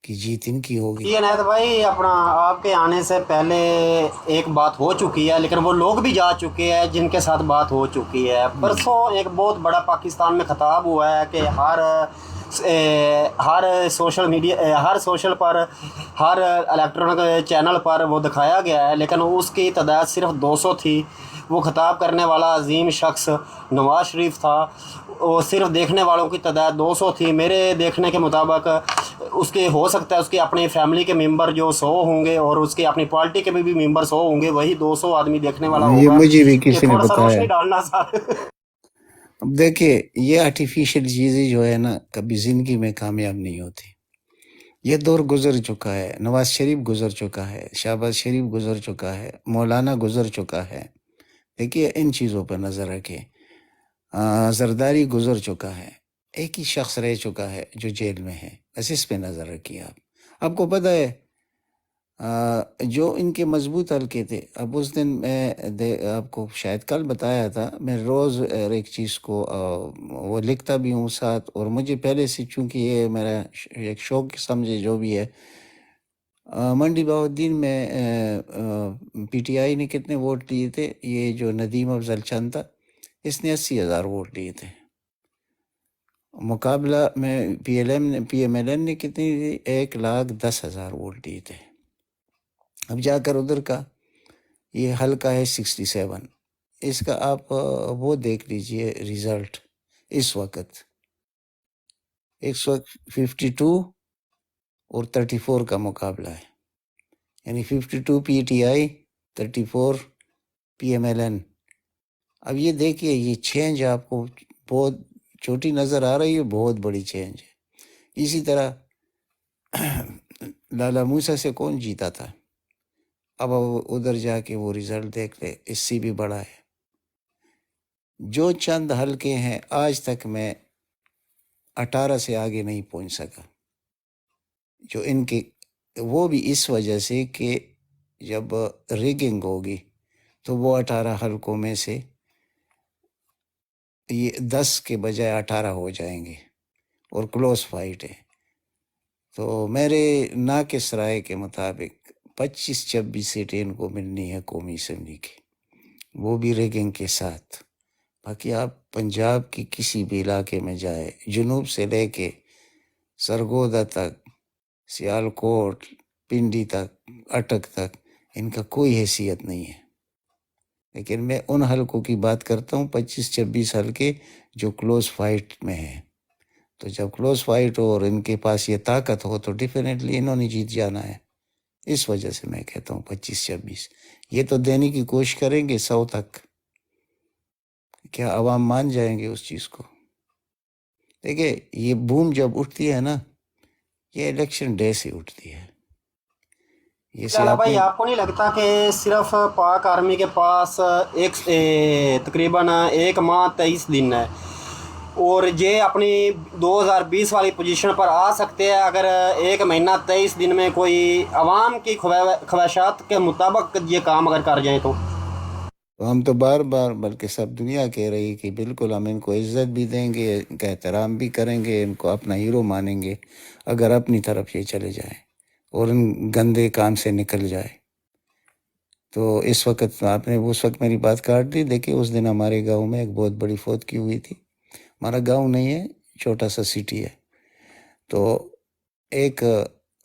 کہ جیت ان کی ہوگی. جی عنایت بھائی، اپنا آپ کے آنے سے پہلے ایک بات ہو چکی ہے، لیکن وہ لوگ بھی جا چکے ہیں جن کے ساتھ بات ہو چکی ہے. پرسوں ایک بہت بڑا پاکستان میں خطاب ہوا ہے کہ ہر سوشل میڈیا، ہر سوشل پر، ہر الیکٹرانک چینل پر وہ دکھایا گیا ہے، لیکن اس کی تعداد صرف 200 تھی. وہ خطاب کرنے والا عظیم شخص نواز شریف تھا، وہ صرف دیکھنے والوں کی تعداد 200 تھی. میرے دیکھنے کے مطابق اس کے ہو سکتا ہے اس کی اپنی فیملی کے ممبر جو 100 ہوں گے اور اس کی اپنی پارٹی کے بھی ممبر 100 ہوں گے، وہی 200 آدمی دیکھنے والا یہ ہوگا. مجھے بھی یہ کسی نے تھوڑا سا بتایا. روشنی ڈالنا ساتھ. اب دیکھیے، یہ آرٹیفیشل چیزیں جو ہے نا کبھی زندگی میں کامیاب نہیں ہوتی. یہ دور گزر چکا ہے. نواز شریف گزر چکا ہے، شہباز شریف گزر چکا ہے، مولانا گزر چکا ہے. دیکھیے ان چیزوں پر نظر رکھیں. زرداری گزر چکا ہے. ایک ہی شخص رہ چکا ہے جو جیل میں ہے. بس اس پہ نظر رکھیے. آپ کو پتہ ہے جو ان کے مضبوط حلقے تھے، اب اس دن میں آپ کو شاید کل بتایا تھا، میں روز ایک چیز کو وہ لکھتا بھی ہوں ساتھ، اور مجھے پہلے سے چونکہ یہ میرا ایک شوق سمجھے جو بھی ہے. منڈی بہاؤالدین میں پی ٹی آئی نے کتنے ووٹ لیے تھے؟ یہ جو ندیم افضل چند تھا، اس نے 80,000 ووٹ لیے تھے. مقابلہ میں پی ایم ایل این نے کتنی دی؟ 1,10,000 ووٹ دیے تھے. اب جا کر ادھر کا یہ حلقہ ہے 67. اس کا آپ وہ دیکھ لیجئے ریزلٹ. اس وقت 52 اور 34 کا مقابلہ ہے، یعنی 52 P T I, 34 P M L N. اب یہ دیکھیے، یہ چینج آپ کو بہت چھوٹی نظر آ رہی ہے، بہت بڑی چینج ہے. اسی طرح لالا موسیٰ سے کون جیتا تھا؟ اب ادھر جا کے وہ رزلٹ دیکھ لے، اس سے بھی بڑا ہے. جو چند حلقے ہیں، آج تک میں 18 سے آگے نہیں پہنچ سکا جو ان کے وہ بھی اس وجہ سے کہ جب ریگنگ ہوگی تو وہ 18 حلقوں میں سے یہ 10 کے بجائے 18 ہو جائیں گے اور کلوز فائٹ ہے. تو میرے ناقص رائے کے مطابق 25-26 سیٹیں ان کو ملنی ہے قومی اسمبلی کی، وہ بھی ریگنگ کے ساتھ. باقی آپ پنجاب کی کسی بھی علاقے میں جائے، جنوب سے لے کے سرگودا تک، سیالکوٹ، پنڈی تک، اٹک تک، ان کا کوئی حیثیت نہیں ہے. لیکن میں ان حلقوں کی بات کرتا ہوں 25-26 حلقے جو کلوز فائٹ میں ہیں. تو جب کلوز فائٹ ہو اور ان کے پاس یہ طاقت ہو تو ڈیفینیٹلی انہوں نے جیت جانا ہے. اس وجہ سے میں کہتا ہوں 25-26. یہ تو دینے کی کوشش کریں گے 100 تک. کیا عوام مان جائیں گے اس چیز کو؟ دیکھیں یہ بوم جب اٹھتی ہے نا، یہ الیکشن ڈے سے اٹھتی ہے. جیسے لالا آپ بھائی، نے آپ کو نہیں لگتا کہ صرف پاک آرمی کے پاس تقریباً 1 ماہ 23 دن ہے اور یہ اپنی 2020 والی پوزیشن پر آ سکتے ہیں اگر 1 مہینہ 23 دن میں کوئی عوام کی خواہشات کے مطابق یہ کام اگر کر جائیں تو؟ ہم تو بار بار بلکہ سب دنیا کہہ رہی کہ بالکل ہم ان کو عزت بھی دیں گے، ان کا احترام بھی کریں گے، ان کو اپنا ہیرو مانیں گے اگر اپنی طرف یہ چلے جائیں اور ان گندے کام سے نکل جائے. تو اس وقت آپ نے اس وقت میری بات کاٹ دی. دیکھیے اس دن ہمارے گاؤں میں ایک بہت بڑی فوت ہوئی تھی. ہمارا گاؤں نہیں ہے، چھوٹا سا سٹی ہے. تو ایک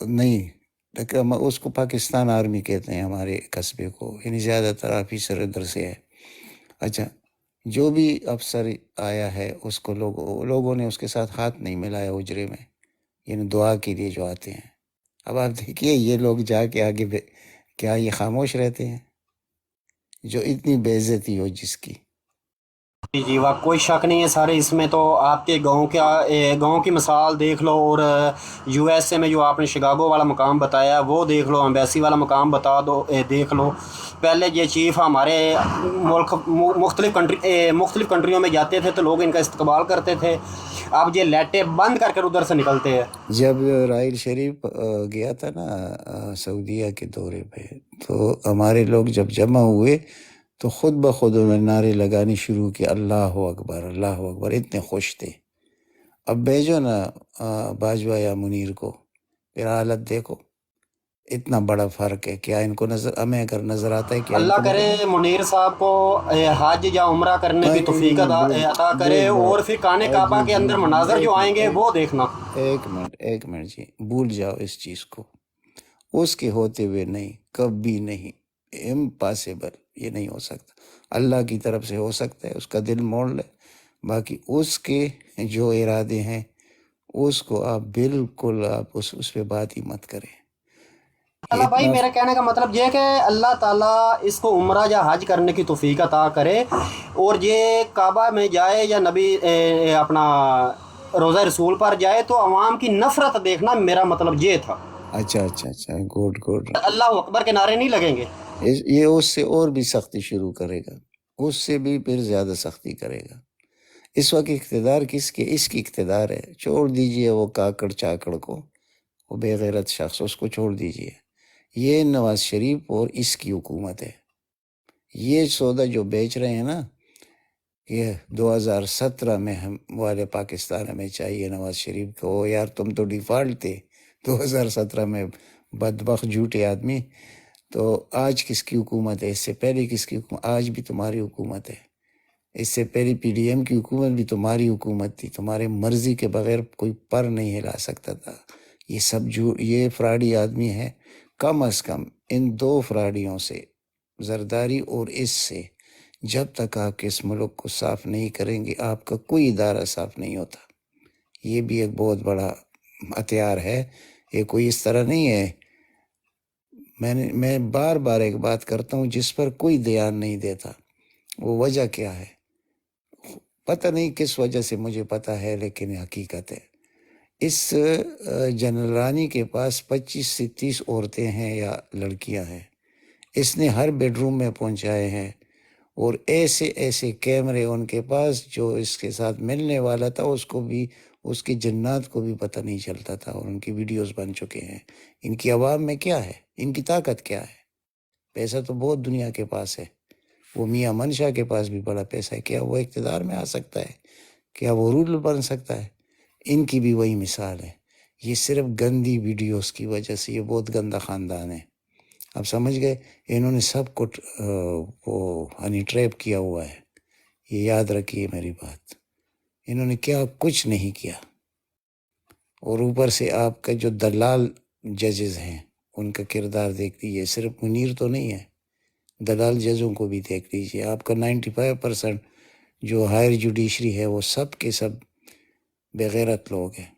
نہیں لیکن اس کو پاکستان آرمی کہتے ہیں ہمارے قصبے کو، یعنی زیادہ تر آفیسر ادھر سے ہے. اچھا، جو بھی افسر آیا ہے اس کو لوگوں نے اس کے ساتھ ہاتھ نہیں ملایا اجرے میں، یعنی دعا کے لیے جو آتے ہیں. اب آپ دیکھیے یہ لوگ جا کے آگے کیا یہ خاموش رہتے ہیں؟ جو اتنی بے عزتی ہو جس کی. جی جی، واہ، کوئی شک نہیں ہے سارے اس میں. تو آپ کے گاؤں کی مثال دیکھ لو، اور USA میں جو آپ نے شکاگو والا مقام بتایا وہ دیکھ لو، امبیسی والا مقام بتا دو، دیکھ لو. پہلے یہ چیف ہمارے ملک مختلف کنٹریوں میں جاتے تھے تو لوگ ان کا استقبال کرتے تھے. اب یہ لیٹیں بند کر ادھر سے نکلتے ہیں. جب راحیل شریف گیا تھا نا سعودیہ کے دورے پہ، تو ہمارے لوگ جب جمع ہوئے تو خود بخود انہوں نے نعرے لگانے شروع کیے، اللہ اکبر اللہ اکبر، اتنے خوش تھے. اب بھیجو نا باجوہ یا منیر کو، پھر حالت دیکھو. اتنا بڑا فرق ہے. کیا ان کو ہمیں اگر نظر آتا ہے کیا ان اللہ کو کرے نظر آتا منیر صاحب کو حج یا عمرہ کرنے کی توفیق ہے؟ عطا کرے، بھول جاؤ. اور پھر کعبہ جی کے جی اندر جی، مناظر جو آئیں گے وہ دیکھنا. ایک منٹ جی، بھول جاؤ اس چیز کو. اس کے ہوتے ہوئے نہیں، کبھی نہیں، امپاسبل، یہ نہیں ہو سکتا. اللہ کی طرف سے ہو سکتا ہے، اس کا دل موڑ لے. باقی اس کے جو ارادے ہیں اس کو آپ بالکل آپ اس پہ بات ہی مت کریں. یہ اللہ بھائی، اتنا میرا کہنے کا مطلب یہ ہے کہ اللہ تعالیٰ اس کو عمرہ یا حج کرنے کی توفیق عطا کرے اور یہ کعبہ میں جائے یا نبی اپنا روزہ رسول پر جائے تو عوام کی نفرت دیکھنا، میرا مطلب یہ تھا. اچھا اچھا اچھا، گڈ گڈ. اللہ اکبر کے نعرے نہیں لگیں گے. یہ اس سے اور بھی سختی شروع کرے گا، اس سے بھی پھر زیادہ سختی کرے گا. اس وقت اقتدار کس کے؟ اس کی اقتدار ہے. چھوڑ دیجئے وہ کاکڑ چاکڑ کو، وہ بے غیرت شخص، اس کو چھوڑ دیجئے. یہ نواز شریف اور اس کی حکومت ہے. یہ سودا جو بیچ رہے ہیں نا، یہ 2017 میں ہم والے پاکستان ہمیں چاہیے نواز شریف کو. یار تم تو ڈیفالٹ تھے 2017 میں، بدبخت جھوٹے آدمی. تو آج کس کی حکومت ہے؟ اس سے پہلے کس کی حکومت؟ آج بھی تمہاری حکومت ہے. اس سے پہلی PDM کی حکومت بھی تمہاری حکومت تھی. تمہارے مرضی کے بغیر کوئی پر نہیں ہلا سکتا تھا. یہ سب یہ فراڈی آدمی ہے. کم از کم ان 2 فراڈیوں سے، زرداری اور اس سے، جب تک آپ کے اس ملک کو صاف نہیں کریں گے آپ کا کوئی ادارہ صاف نہیں ہوتا. یہ بھی ایک بہت بڑا ہتھیار ہے. یہ کوئی اس طرح نہیں ہے. میں بار بار ایک بات کرتا ہوں جس پر کوئی دھیان نہیں دیتا. وہ وجہ کیا ہے؟ پتہ نہیں کس وجہ سے، مجھے پتہ ہے لیکن حقیقت ہے. اس جنرل رانی کے پاس 25 سے 30 عورتیں ہیں یا لڑکیاں ہیں. اس نے ہر بیڈ روم میں پہنچائے ہیں، اور ایسے ایسے کیمرے ان کے پاس جو اس کے ساتھ ملنے والا تھا اس کو بھی اس کے جنات کو بھی پتہ نہیں چلتا تھا، اور ان کی ویڈیوز بن چکے ہیں۔ ان کی عوام میں کیا ہے، ان کی طاقت کیا ہے؟ پیسہ تو بہت دنیا کے پاس ہے، وہ میاں منشا کے پاس بھی بڑا پیسہ ہے، کیا وہ اقتدار میں آ سکتا ہے؟ کیا وہ رول بن سکتا ہے؟ ان کی بھی وہی مثال ہے، یہ صرف گندی ویڈیوز کی وجہ سے، یہ بہت گندا خاندان ہے۔ اب سمجھ گئے، انہوں نے سب کو وہ ہنی ٹریپ کیا ہوا ہے، یہ یاد رکھیے میری بات، انہوں نے کیا کچھ نہیں کیا۔ اور اوپر سے آپ کا جو دلال ججز ہیں ان کا کردار دیکھ لیجیے، صرف منیر تو نہیں ہے، دلال ججوں کو بھی دیکھ لیجیے۔ آپ کا 95% جو ہائر جوڈیشری ہے وہ سب کے سب بغیرت لوگ ہیں،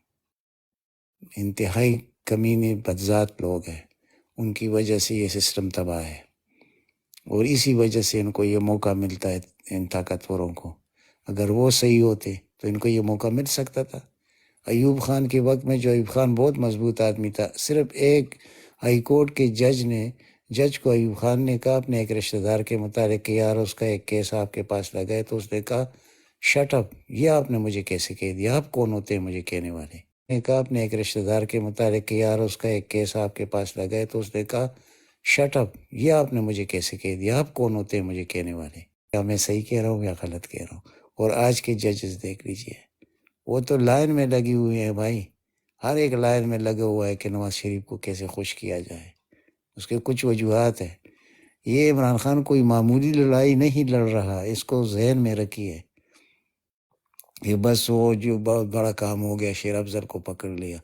انتہائی کمینے بدذات لوگ ہیں، ان کی وجہ سے یہ سسٹم تباہ ہے، اور اسی وجہ سے ان کو یہ موقع ملتا ہے، ان طاقتوروں کو۔ اگر وہ صحیح ہوتے تو ان کو یہ موقع مل سکتا تھا۔ ایوب خان کے وقت میں، جو ایوب خان بہت مضبوط آدمی تھا، صرف ایک ہائی کورٹ کے جج کو ایوب خان نے کہا اپنے ایک رشتہ دار کے متعلق کہ یار اس کا ایک کیس آپ کے پاس لگا ہے، تو اس نے کہا شٹ اپ، یہ آپ نے مجھے کیسے کہہ دیا، آپ کون ہوتے ہیں مجھے کہنے والے؟ نے کہا اپنے ایک رشتہ دار کے متعلق کہ یار اس کا ایک کیس آپ کے پاس لگا ہے، تو اس نے کہا شٹ اپ، یہ آپ نے مجھے کیسے کہہ دیا، آپ کون ہوتے ہیں مجھے کہنے والے؟ کیا میں صحیح کہہ رہا ہوں یا غلط کہہ رہا ہوں؟ اور آج کے ججز دیکھ لیجیے، وہ تو لائن میں لگی ہوئی ہیں بھائی، ہر ایک لائن میں لگا ہوا ہے کہ نواز شریف کو کیسے خوش کیا جائے۔ اس کے کچھ وجوہات ہیں، یہ عمران خان کوئی معمولی لڑائی نہیں لڑ رہا، اس کو ذہن میں رکھیے کہ بس وہ جو بہت بڑا کام ہو گیا، شیر افضل کو پکڑ لیا۔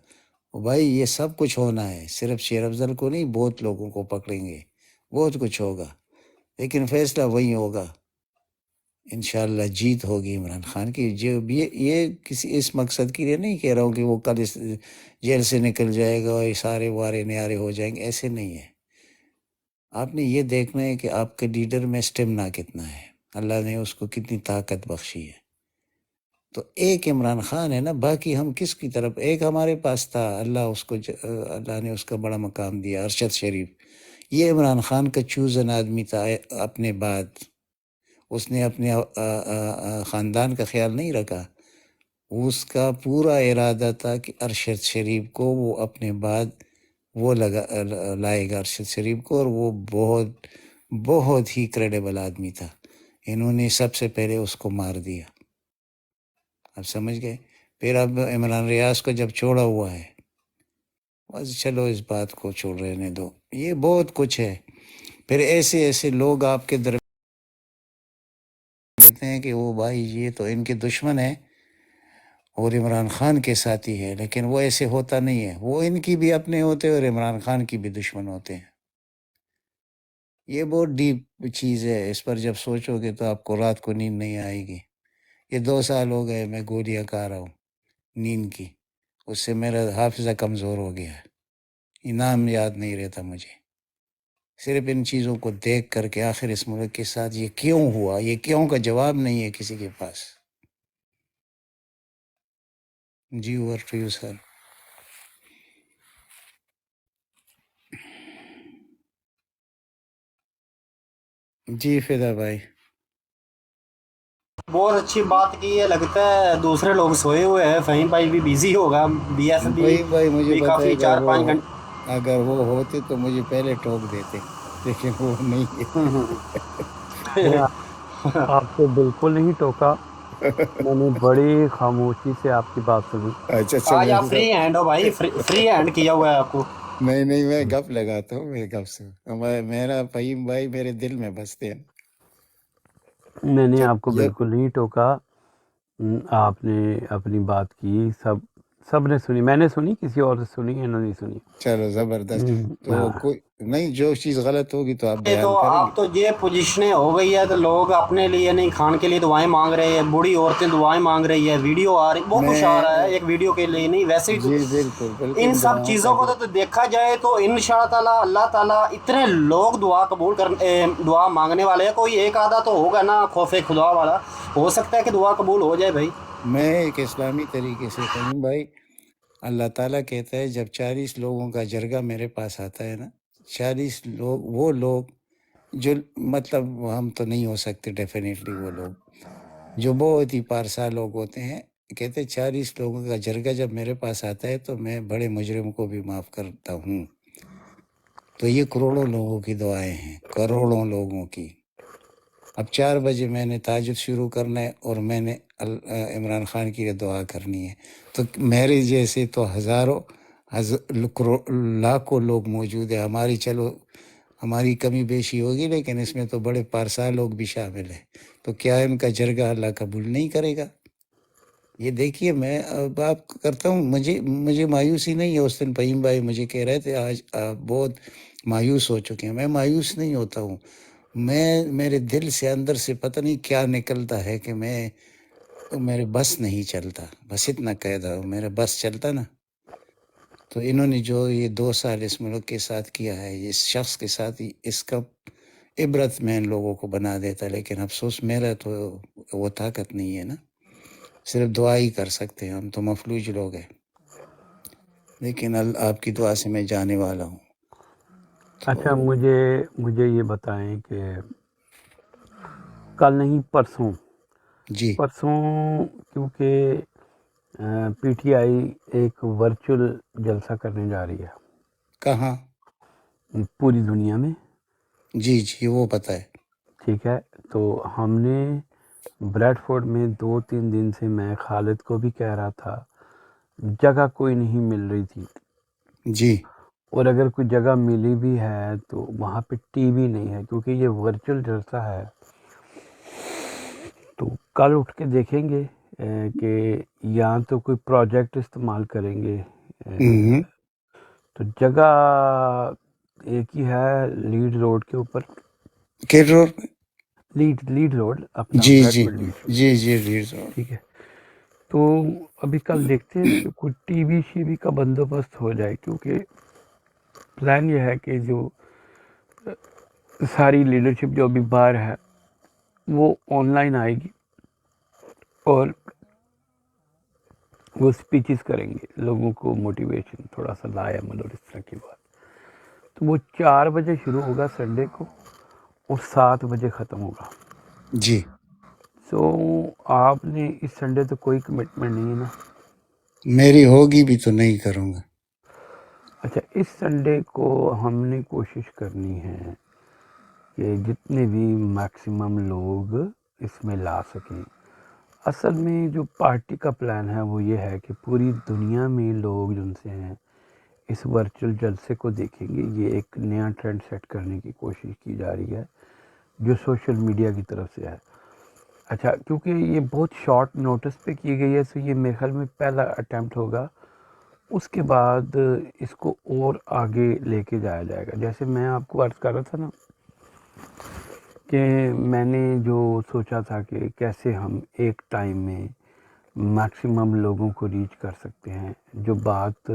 بھائی یہ سب کچھ ہونا ہے، صرف شیر افضل کو نہیں، بہت لوگوں کو پکڑیں گے، بہت کچھ ہوگا، لیکن فیصلہ وہی ہوگا، انشاءاللہ جیت ہوگی عمران خان کی۔ جو یہ کسی اس مقصد کے لیے نہیں کہہ رہا ہوں کہ وہ کل اس جیل سے نکل جائے گا اور یہ سارے وارے نیارے ہو جائیں گے، ایسے نہیں ہے۔ آپ نے یہ دیکھنا ہے کہ آپ کے لیڈر میں اسٹیمنا کتنا ہے، اللہ نے اس کو کتنی طاقت بخشی ہے۔ تو ایک عمران خان ہے نا، باقی ہم کس کی طرف؟ ایک ہمارے پاس تھا، اللہ نے اس کا بڑا مقام دیا، ارشد شریف، یہ عمران خان کا چوزن آدمی تھا اپنے بعد، اس نے اپنے خاندان کا خیال نہیں رکھا، اس کا پورا ارادہ تھا کہ ارشد شریف کو وہ اپنے بعد وہ لائے گا ارشد شریف کو، اور وہ بہت بہت ہی کریڈیبل آدمی تھا، انہوں نے سب سے پہلے اس کو مار دیا۔ اب سمجھ گئے؟ پھر اب عمران ریاض کو جب چھوڑا ہوا ہے، بس چلو اس بات کو چھوڑ رہنے دو، یہ بہت کچھ ہے۔ پھر ایسے لوگ آپ کے درمیان کہتے ہیں کہ وہ بھائی یہ تو ان کے دشمن ہیں اور عمران خان کے ساتھی ہے، لیکن وہ ایسے ہوتا نہیں ہے، وہ ان کی بھی اپنے ہوتے اور عمران خان کی بھی دشمن ہوتے ہیں۔ یہ بہت ڈیپ چیز ہے، اس پر جب سوچو گے تو آپ کو رات کو نیند نہیں آئے گی۔ یہ 2 سال ہو گئے میں گولیاں کھا رہا ہوں نیند کی، اس سے میرا حافظہ کمزور ہو گیا ہے، نام یاد نہیں رہتا مجھے، صرف ان چیزوں کو دیکھ کر کے آخر اس ملک کے ساتھ یہ کیوں ہوا، یہ کیوں کا جواب نہیں ہے کسی کے پاس۔ G over to you sir. جی فدا بھائی، بہت اچھی بات کی ہے، لگتا ہے دوسرے لوگ سوئے ہوئے ہیں، فہیم بھائی بھی بزی ہوگا، بی ایس بھائی مجھے بھی پتہ ہے، کافی 4-5 گھنٹے۔ اگر وہ ہوتے تو مجھے پہلے ٹوک دیتے، لیکن وہ نہیں میں آپ کو بالکل نہیں ٹوکا، میں نے بڑی خاموشی سے آپ کی بات سنی۔ اچھا آج آپ فری ہینڈ ہو بھائی، فری ہینڈ کیا ہوا ہے آپ کو۔ نہیں میں گپ لگاتا ہوں، میں گپ سے میرا فہیم بھائی میرے دل میں بستے ہیں۔ میں نے جب آپ کو جب بالکل نہیں ٹوکا، آپ نے اپنی بات کی، سب نے سنی، میں نے سنی، کسی اور سے سنی، انہوں نے سنی۔ چلو زبردست، تو ہاں، کوئی نہیں، جو چیز غلط ہوگی تو آپ یہ تو بیان کریں گے۔ آپ تو یہ پوزیشنیں ہو گئی ہے تو لوگ اپنے لیے نہیں، خان کے لیے دعائیں مانگ رہے ہیں، بوڑھی عورتیں دعائیں مانگ رہی ہے، ویڈیو آ رہی، بہت کچھ آ رہا ہے، میں ایک ویڈیو کے لیے نہیں، ویسے ہی تو جی بالکل ان بالکل، سب دعاؤں کا چیزوں کو بھی تو دیکھا جائے تو انشاء تعالیٰ اللہ تعالیٰ اتنے لوگ دعا مانگنے والے ہیں، کوئی ایک آدھا تو ہوگا نا خوف خدا والا، ہو سکتا ہے کہ دعا قبول ہو جائے بھائی۔ میں ایک اسلامی طریقے سے فہیم بھائی، اللہ تعالیٰ کہتا ہے جب 40 لوگوں کا جرگہ میرے پاس آتا ہے نا، 40 لوگ، وہ لوگ جو مطلب ہم تو نہیں ہو سکتے ڈیفینیٹلی، وہ لوگ جو بہت ہی پارسا لوگ ہوتے ہیں، کہتے 40 لوگوں کا جرگہ جب میرے پاس آتا ہے تو میں بڑے مجرم کو بھی معاف کرتا ہوں. تو یہ کروڑوں لوگوں کی دعائیں ہیں، کروڑوں لوگوں کی. اب 4 بجے میں نے تہجد شروع کرنا ہے اور میں نے عمران خان کی دعا کرنی ہے. تو میرے جیسے تو ہزاروں لاکھوں لوگ موجود ہیں. ہماری کمی بیشی ہوگی، لیکن اس میں تو بڑے پارسا لوگ بھی شامل ہیں. تو کیا ان کا جرگہ اللہ قبول نہیں کرے گا؟ یہ دیکھیے، میں بات کرتا ہوں، مجھے مایوسی نہیں ہے. اس دن فہیم بھائی مجھے کہہ رہے تھے آج آپ بہت مایوس ہو چکے ہیں. میں مایوس نہیں ہوتا ہوں. میرے دل سے اندر سے پتہ نہیں کیا نکلتا ہے کہ میرے بس نہیں چلتا. بس اتنا کہہ دو، میرا بس چلتا نا. تو انہوں نے جو یہ 2 سال اس ملک کے ساتھ کیا ہے، اس شخص کے ساتھ، اس کا عبرت میں ان لوگوں کو بنا دیتا. لیکن افسوس میرا تو وہ طاقت نہیں ہے نا. صرف دعا ہی کر سکتے ہیں، ہم تو مفلوج لوگ ہیں. لیکن آپ کی دعا سے میں جانے والا ہوں. اچھا، تو مجھے یہ بتائیں کہ کل نہیں پرسوں جی، کیونکہ پی ٹی آئی ایک ورچوئل جلسہ کرنے جا رہی کہاں؟ ہے پوری دنیا میں. جی وہ پتہ ہے. ٹھیک ہے، تو ہم نے بریڈ فورڈ میں 2-3 دن سے میں خالد کو بھی کہہ رہا تھا، جگہ کوئی نہیں مل رہی تھی. جی اور اگر کوئی جگہ ملی بھی ہے تو وہاں پہ ٹی وی نہیں ہے، کیونکہ یہ ورچوئل جلسہ ہے. تو کل اٹھ کے دیکھیں گے کہ یا تو کوئی پروجیکٹ استعمال کریں گے. ہوں. تو جگہ ایک ہی ہے لیڈ روڈ کے اوپر، کیٹ روڈ. لیڈ روڈ اپنا جی بریڈ جی فورڈ لیڈ روڈ. جی ریڈ روڈ. ٹھیک ہے، تو ابھی کل دیکھتے ہیں کہ کوئی ٹی وی شیوی کا بندوبست ہو جائے، کیونکہ پلان یہ ہے کہ جو ساری لیڈرشپ جو ابھی باہر ہے وہ آن لائن آئے گی اور وہ سپیچز کریں گے، لوگوں کو موٹیویشن تھوڑا سا لائے عمل اور اس طرح کی بات. تو وہ 4 بجے شروع ہوگا سنڈے کو اور 7 بجے ختم ہوگا. جی سو آپ نے اس سنڈے تو کوئی کمٹمنٹ نہیں ہے نا؟ میری ہوگی بھی تو نہیں کروں گا. اچھا، اس سنڈے کو ہم نے کوشش کرنی ہے کہ جتنے بھی میکسیمم لوگ اس میں لا سکیں. اصل میں جو پارٹی کا پلان ہے وہ یہ ہے کہ پوری دنیا میں لوگ جن سے ہیں اس ورچوئل جلسے کو دیکھیں گے. یہ ایک نیا ٹرینڈ سیٹ کرنے کی کوشش کی جا رہی ہے جو سوشل میڈیا کی طرف سے ہے. اچھا، کیونکہ یہ بہت شارٹ نوٹس پہ کی گئی ہے، تو یہ میرے خیال میں پہلا اٹیمپٹ ہوگا. اس کے بعد اس کو اور آگے لے کے جایا جائے گا. جیسے میں آپ کو عرض کر رہا تھا نا کہ میں نے جو سوچا تھا کہ کیسے ہم ایک ٹائم میں میکسیمم لوگوں کو ریچ کر سکتے ہیں، جو بات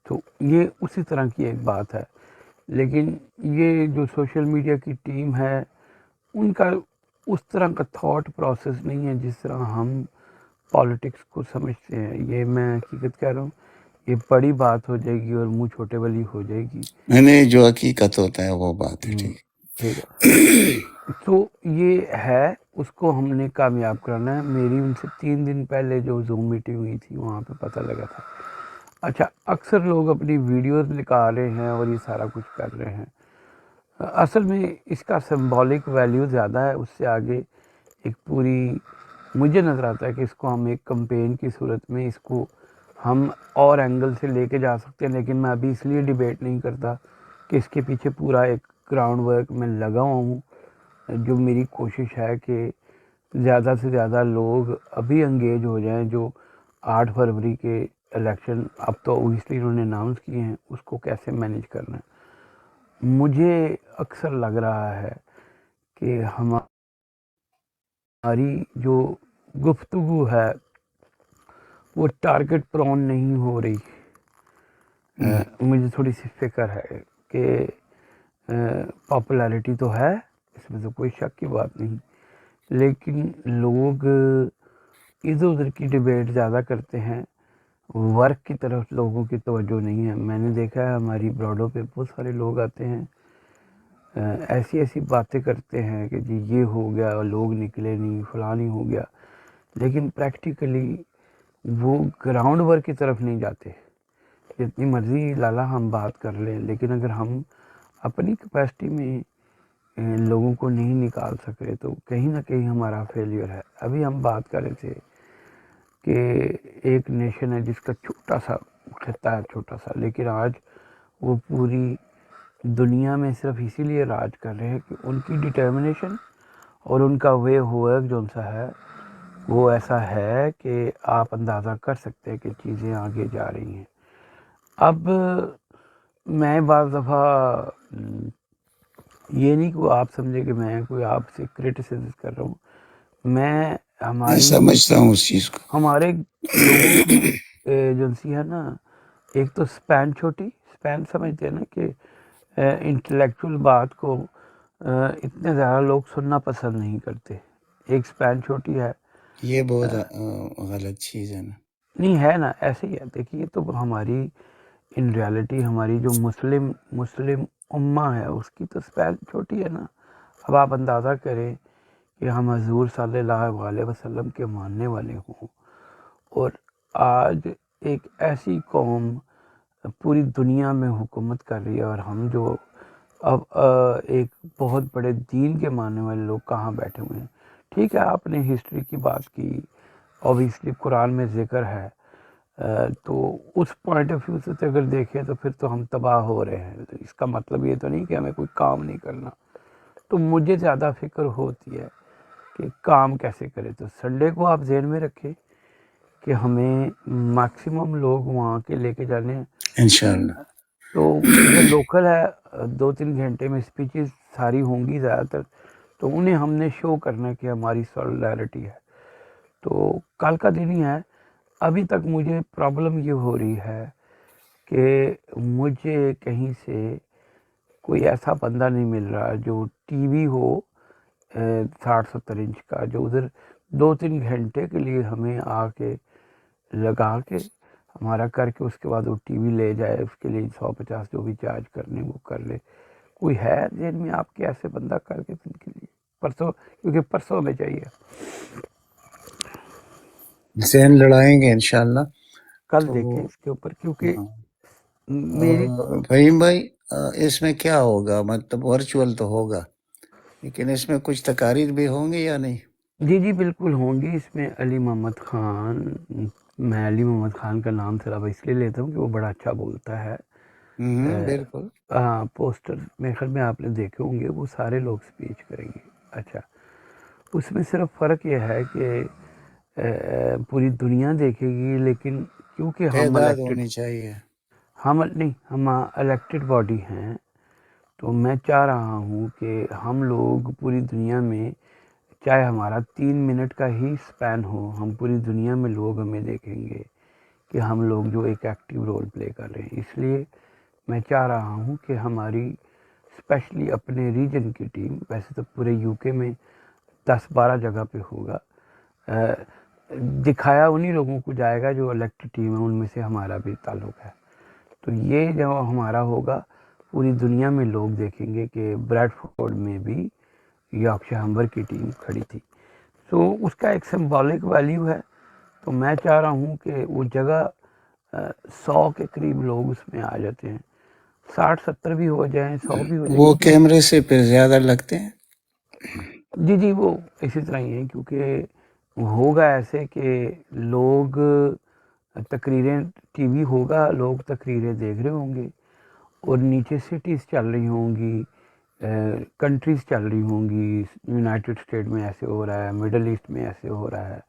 تو یہ اسی طرح کی ایک بات ہے. لیکن یہ جو سوشل میڈیا کی ٹیم ہے ان کا اس طرح کا تھاٹ پروسیس نہیں ہے جس طرح ہم پالیٹکس کو سمجھتے ہیں. یہ میں حقیقت کہہ رہا ہوں، یہ بڑی بات ہو جائے گی اور منہ چھوٹے والی ہو جائے گی. میں نے جو حقیقت ہوتا ہے وہ بات ہے. ٹھیک. ٹھیک ہے، تو یہ ہے، اس کو ہم نے کامیاب کرنا ہے. میری ان سے 3 دن پہلے جو زوم میٹنگ ہوئی تھی وہاں پہ پتہ لگا تھا. اچھا، اکثر لوگ اپنی ویڈیوز نکال رہے ہیں اور یہ سارا کچھ کر رہے ہیں. اصل میں اس کا سمبولک ویلیو زیادہ ہے. اس سے آگے ایک پوری مجھے نظر آتا ہے کہ اس کو ہم ایک کمپین کی صورت میں اس کو ہم اور اینگل سے لے کے جا سکتے ہیں. لیکن میں ابھی اس لیے ڈیبیٹ نہیں کرتا کہ اس کے پیچھے پورا ایک گراؤنڈ ورک میں لگا ہوں. جو میری کوشش ہے کہ زیادہ سے زیادہ لوگ ابھی انگیج ہو جائیں. جو 8 فروری کے الیکشن اب تو اوبیسلی انہوں نے اناؤنس کیے ہیں، اس کو کیسے مینیج کرنا ہے. مجھے اکثر لگ رہا ہے کہ ہماری جو گفتگو ہے وہ ٹارگٹ پرون نہیں ہو رہی. مجھے تھوڑی سی فکر ہے کہ پاپولیرٹی تو ہے، اس میں تو کوئی شک کی بات نہیں، لیکن لوگ ادھر ادھر کی ڈیبیٹ زیادہ کرتے ہیں، ورک کی طرف لوگوں کی توجہ نہیں ہے. میں نے دیکھا ہے ہماری براڈوں پہ بہت سارے لوگ آتے ہیں، ایسی باتیں کرتے ہیں کہ جی یہ ہو گیا، لوگ نکلے نہیں، فلاں نہیں ہو گیا. لیکن پریکٹیکلی وہ گراؤنڈ ورک کی طرف نہیں جاتے. جتنی مرضی لالا ہم بات کر لیں، لیکن اگر ہم اپنی کیپیسٹی میں لوگوں کو نہیں نکال سکے تو کہیں نہ کہیں ہمارا فیلئر ہے. ابھی ہم بات کر رہے تھے کہ ایک نیشن ہے جس کا چھوٹا سا خطہ ہے، چھوٹا سا، لیکن آج وہ پوری دنیا میں صرف اسی لیے راج کر رہے ہیں کہ ان کی ڈٹرمنیشن اور ان کا وے ورک جو سا ہے وہ ایسا ہے کہ آپ اندازہ کر سکتے ہیں کہ چیزیں آگے جا رہی ہیں. اب میں بعض دفعہ یہ نہیں کہ آپ سمجھے کہ میں کوئی آپ سے کرٹیسائز کر رہا ہوں. میں میں سمجھتا ہوں اس چیز کو. ہمارے لوگوں کی ایجنسی ہے نا، ایک تو سپین چھوٹی، سپین سمجھتے ہیں نا کہ انٹلیکچوئل بات کو اتنے زیادہ لوگ سننا پسند نہیں کرتے. ایک سپین چھوٹی ہے. یہ بہت غلط چیز ہے نا. نہیں ہے نا، ایسے ہی ہے. دیکھیے تو ہماری ان ریالٹی ہماری جو مسلم امہ ہے اس کی تو سپین چھوٹی ہے نا. اب آپ اندازہ کریں کہ ہم حضور صلی اللہ علیہ وسلم کے ماننے والے ہوں اور آج ایک ایسی قوم پوری دنیا میں حکومت کر رہی ہے، اور ہم جو اب ایک بہت بڑے دین کے ماننے والے لوگ کہاں بیٹھے ہوئے ہیں. ٹھیک ہے، آپ نے ہسٹری کی بات کی، اوبیسلی قرآن میں ذکر ہے، تو اس پوائنٹ آف ویو سے اگر دیکھیں تو پھر تو ہم تباہ ہو رہے ہیں. تو اس کا مطلب یہ تو نہیں کہ ہمیں کوئی کام نہیں کرنا. تو مجھے زیادہ فکر ہوتی ہے کہ کام کیسے کرے. تو سنڈے کو آپ ذہن میں رکھیں کہ ہمیں میکسیمم لوگ وہاں کے لے کے جانے ہیں. انشاءاللہ. تو جو لوکل ہے 2-3 گھنٹے میں اسپیچز ساری ہوں گی زیادہ تر، تو انہیں ہم نے شو کرنا کہ ہماری سولیڈرٹی ہے. تو کل کا دن ہی ہے. ابھی تک مجھے پرابلم یہ ہو رہی ہے کہ مجھے کہیں سے کوئی ایسا بندہ نہیں مل رہا جو ٹی وی ہو 60-70 انچ کا، جو ادھر 2-3 گھنٹے کے لیے ہمیں آ کے لگا کے ہمارا کر کے اس کے بعد وہ ٹی وی لے جائے، اس کے لیے 150 جو بھی چارج کرنے وہ کر لے. کوئی ہے ذہن میں آپ کے ایسے بندہ کر کے ان کے لیے پرسوں، کیونکہ پرسوں میں چاہیے. ذہن لڑائیں گے انشاءاللہ. کل تو دیکھیں اس کے اوپر، کیونکہ میری فہیم بھائی اس میں کیا ہوگا؟ مطلب ورچوئل تو ہوگا، لیکن اس میں کچھ تقاریر بھی ہوں گے یا نہیں؟ جی بالکل ہوں گی. اس میں علی محمد خان، میں علی محمد خان کا نام صرف اس لیے لیتا ہوں کہ وہ بڑا اچھا بولتا ہے. بالکل. پوسٹر میرے خیال میں آپ نے دیکھے ہوں گے، وہ سارے لوگ سپیچ کریں گے. اچھا، اس میں صرف فرق یہ ہے کہ پوری دنیا دیکھے گی، لیکن کیونکہ ہم تعداد ہونی چاہیے. ہم الیکٹڈ باڈی ہیں، تو میں چاہ رہا ہوں کہ ہم لوگ پوری دنیا میں، چاہے ہمارا 3 منٹ کا ہی سپین ہو، ہم پوری دنیا میں لوگ ہمیں دیکھیں گے کہ ہم لوگ جو ایک ایکٹیو رول پلے کر رہے ہیں. اس لیے میں چاہ رہا ہوں کہ ہماری اسپیشلی اپنے ریجن کی ٹیم، ویسے تو پورے یو کے میں 10-12 جگہ پہ ہوگا، دکھایا انہی لوگوں کو جائے گا جو الیکٹڈ ٹیم ہے، ان میں سے ہمارا بھی تعلق ہے. تو یہ جو ہمارا ہوگا پوری دنیا میں لوگ دیکھیں گے کہ بریڈ فورڈ میں بھی یارکشائر ہمبر کی ٹیم کھڑی تھی. تو اس کا ایک سمبولک ویلیو ہے. تو میں چاہ رہا ہوں کہ وہ جگہ 100 کے قریب لوگ اس میں آ جاتے ہیں. 60-70 بھی ہو جائیں، 100 بھی ہو جائیں. وہ کیمرے سے پھر زیادہ لگتے ہیں. جی وہ اسی طرح ہی ہے، کیونکہ ہوگا ایسے کہ لوگ تقریریں، ٹی وی ہوگا، لوگ تقریریں دیکھ رہے ہوں گے، اور نیچے سٹیز چل رہی ہوں گی، کنٹریز چل رہی ہوں گی. یونائٹڈ اسٹیٹ میں ایسے ہو رہا ہے، مڈل ایسٹ میں ایسے ہو رہا ہے،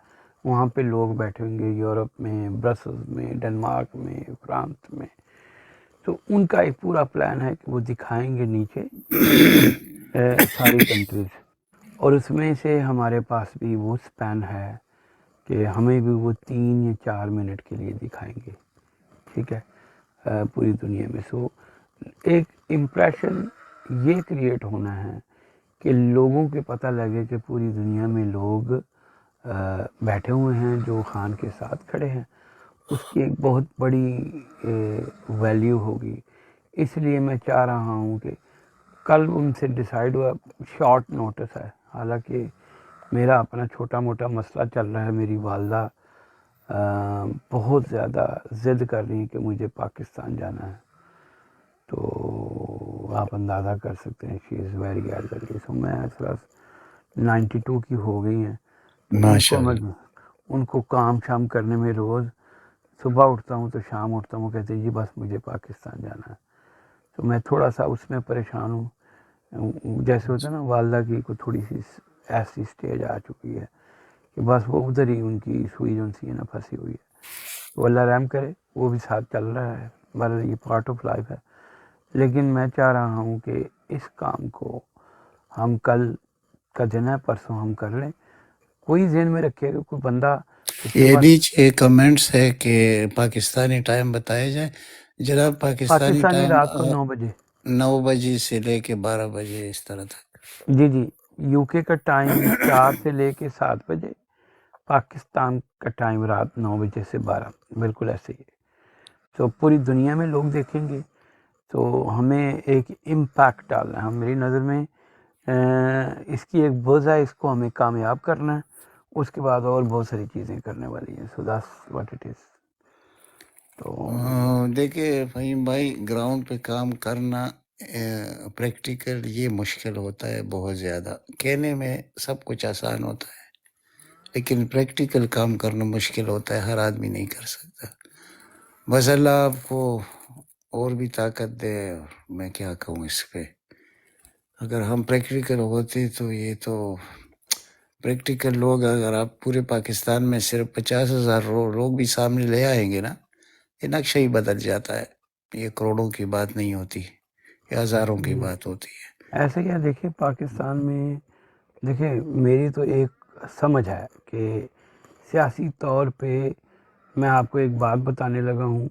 وہاں پہ لوگ بیٹھے ہوں گے، یورپ میں، برسلز میں، ڈنمارک میں، فرانس میں. تو ان کا ایک پورا پلان ہے کہ وہ دکھائیں گے نیچے ساری کنٹریز، اور اس میں سے ہمارے پاس بھی وہ سپین ہے کہ ہمیں بھی وہ 3 یا 4 منٹ کے لیے دکھائیں گے. ٹھیک ہے، پوری دنیا میں. سو ایک امپریشن یہ کریٹ ہونا ہے کہ لوگوں کے پتہ لگے کہ پوری دنیا میں لوگ بیٹھے ہوئے ہیں جو خان کے ساتھ کھڑے ہیں. اس کی ایک بہت بڑی ویلیو ہوگی. اس لیے میں چاہ رہا ہوں کہ کل ان سے ڈیسائیڈ ہوا، شارٹ نوٹس ہے، حالانکہ میرا اپنا چھوٹا موٹا مسئلہ چل رہا ہے. میری والدہ بہت زیادہ ضد کر رہی ہیں کہ مجھے پاکستان جانا ہے. تو آپ اندازہ کر سکتے ہیں شی از ویری ایلڈرلی. سو میں اس وقت 92 کی ہو گئی ہیں. تو ماشاء اللہ. ان کو کام شام کرنے میں روز صبح اٹھتا ہوں تو شام اٹھتا ہوں کہتے ہیں جی بس مجھے پاکستان جانا ہے. تو میں تھوڑا سا اس میں پریشان ہوں. جیسے ہوتا ہے نا والدہ کی کوئی تھوڑی سی ایسی سٹیج آ چکی ہے کہ بس وہ ادھر ہی ان کی سوئی جو سی ہے نا پھنسی ہوئی ہے. تو اللہ رحم کرے, وہ بھی ساتھ چل رہا ہے, بس یہ پارٹ آف لائف ہے. لیکن میں چاہ رہا ہوں کہ اس کام کو ہم کل کا دن ہے, پرسوں ہم کر لیں. کوئی ذہن میں رکھے گا کوئی بندہ یہ صبح نیچے کمنٹس ہے کہ پاکستانی ٹائم بتایا جائے. جناب پاکستانی پاکستانی ٹائم رات کو 9 بجے 9 بجے سے لے کے 12 بجے اس طرح تک. جی یو کے کا ٹائم 4 سے لے کے 7 بجے, پاکستان کا ٹائم رات 9 بجے سے 12, بالکل ایسے ہی ہے. تو پوری دنیا میں لوگ دیکھیں گے تو ہمیں ایک امپیکٹ ڈالنا ہے. میری نظر میں اس کی ایک بوجھ ہے, اس کو ہمیں کامیاب کرنا ہے. اس کے بعد اور بہت ساری چیزیں کرنے والی ہیں. So that's what it is. تو دیکھیے فہیم بھائی, گراؤنڈ پہ کام کرنا پریکٹیکل یہ مشکل ہوتا ہے بہت زیادہ. کہنے میں سب کچھ آسان ہوتا ہے لیکن پریکٹیکل کام کرنا مشکل ہوتا ہے, ہر آدمی نہیں کر سکتا. بس اللہ آپ کو اور بھی طاقت دے. میں کیا کہوں اس پہ. اگر ہم پریکٹیکل ہوتے تو یہ تو پریکٹیکل لوگ, اگر آپ پورے پاکستان میں صرف 50,000 لوگ بھی سامنے لے آئیں گے نا, یہ نقشہ ہی بدل جاتا ہے. یہ کروڑوں کی بات نہیں ہوتی, یہ ہزاروں کی بات ہوتی ہے. ایسے کیا دیکھیں پاکستان میں, دیکھیں میری تو ایک سمجھ ہے کہ سیاسی طور پہ میں آپ کو ایک بات بتانے لگا ہوں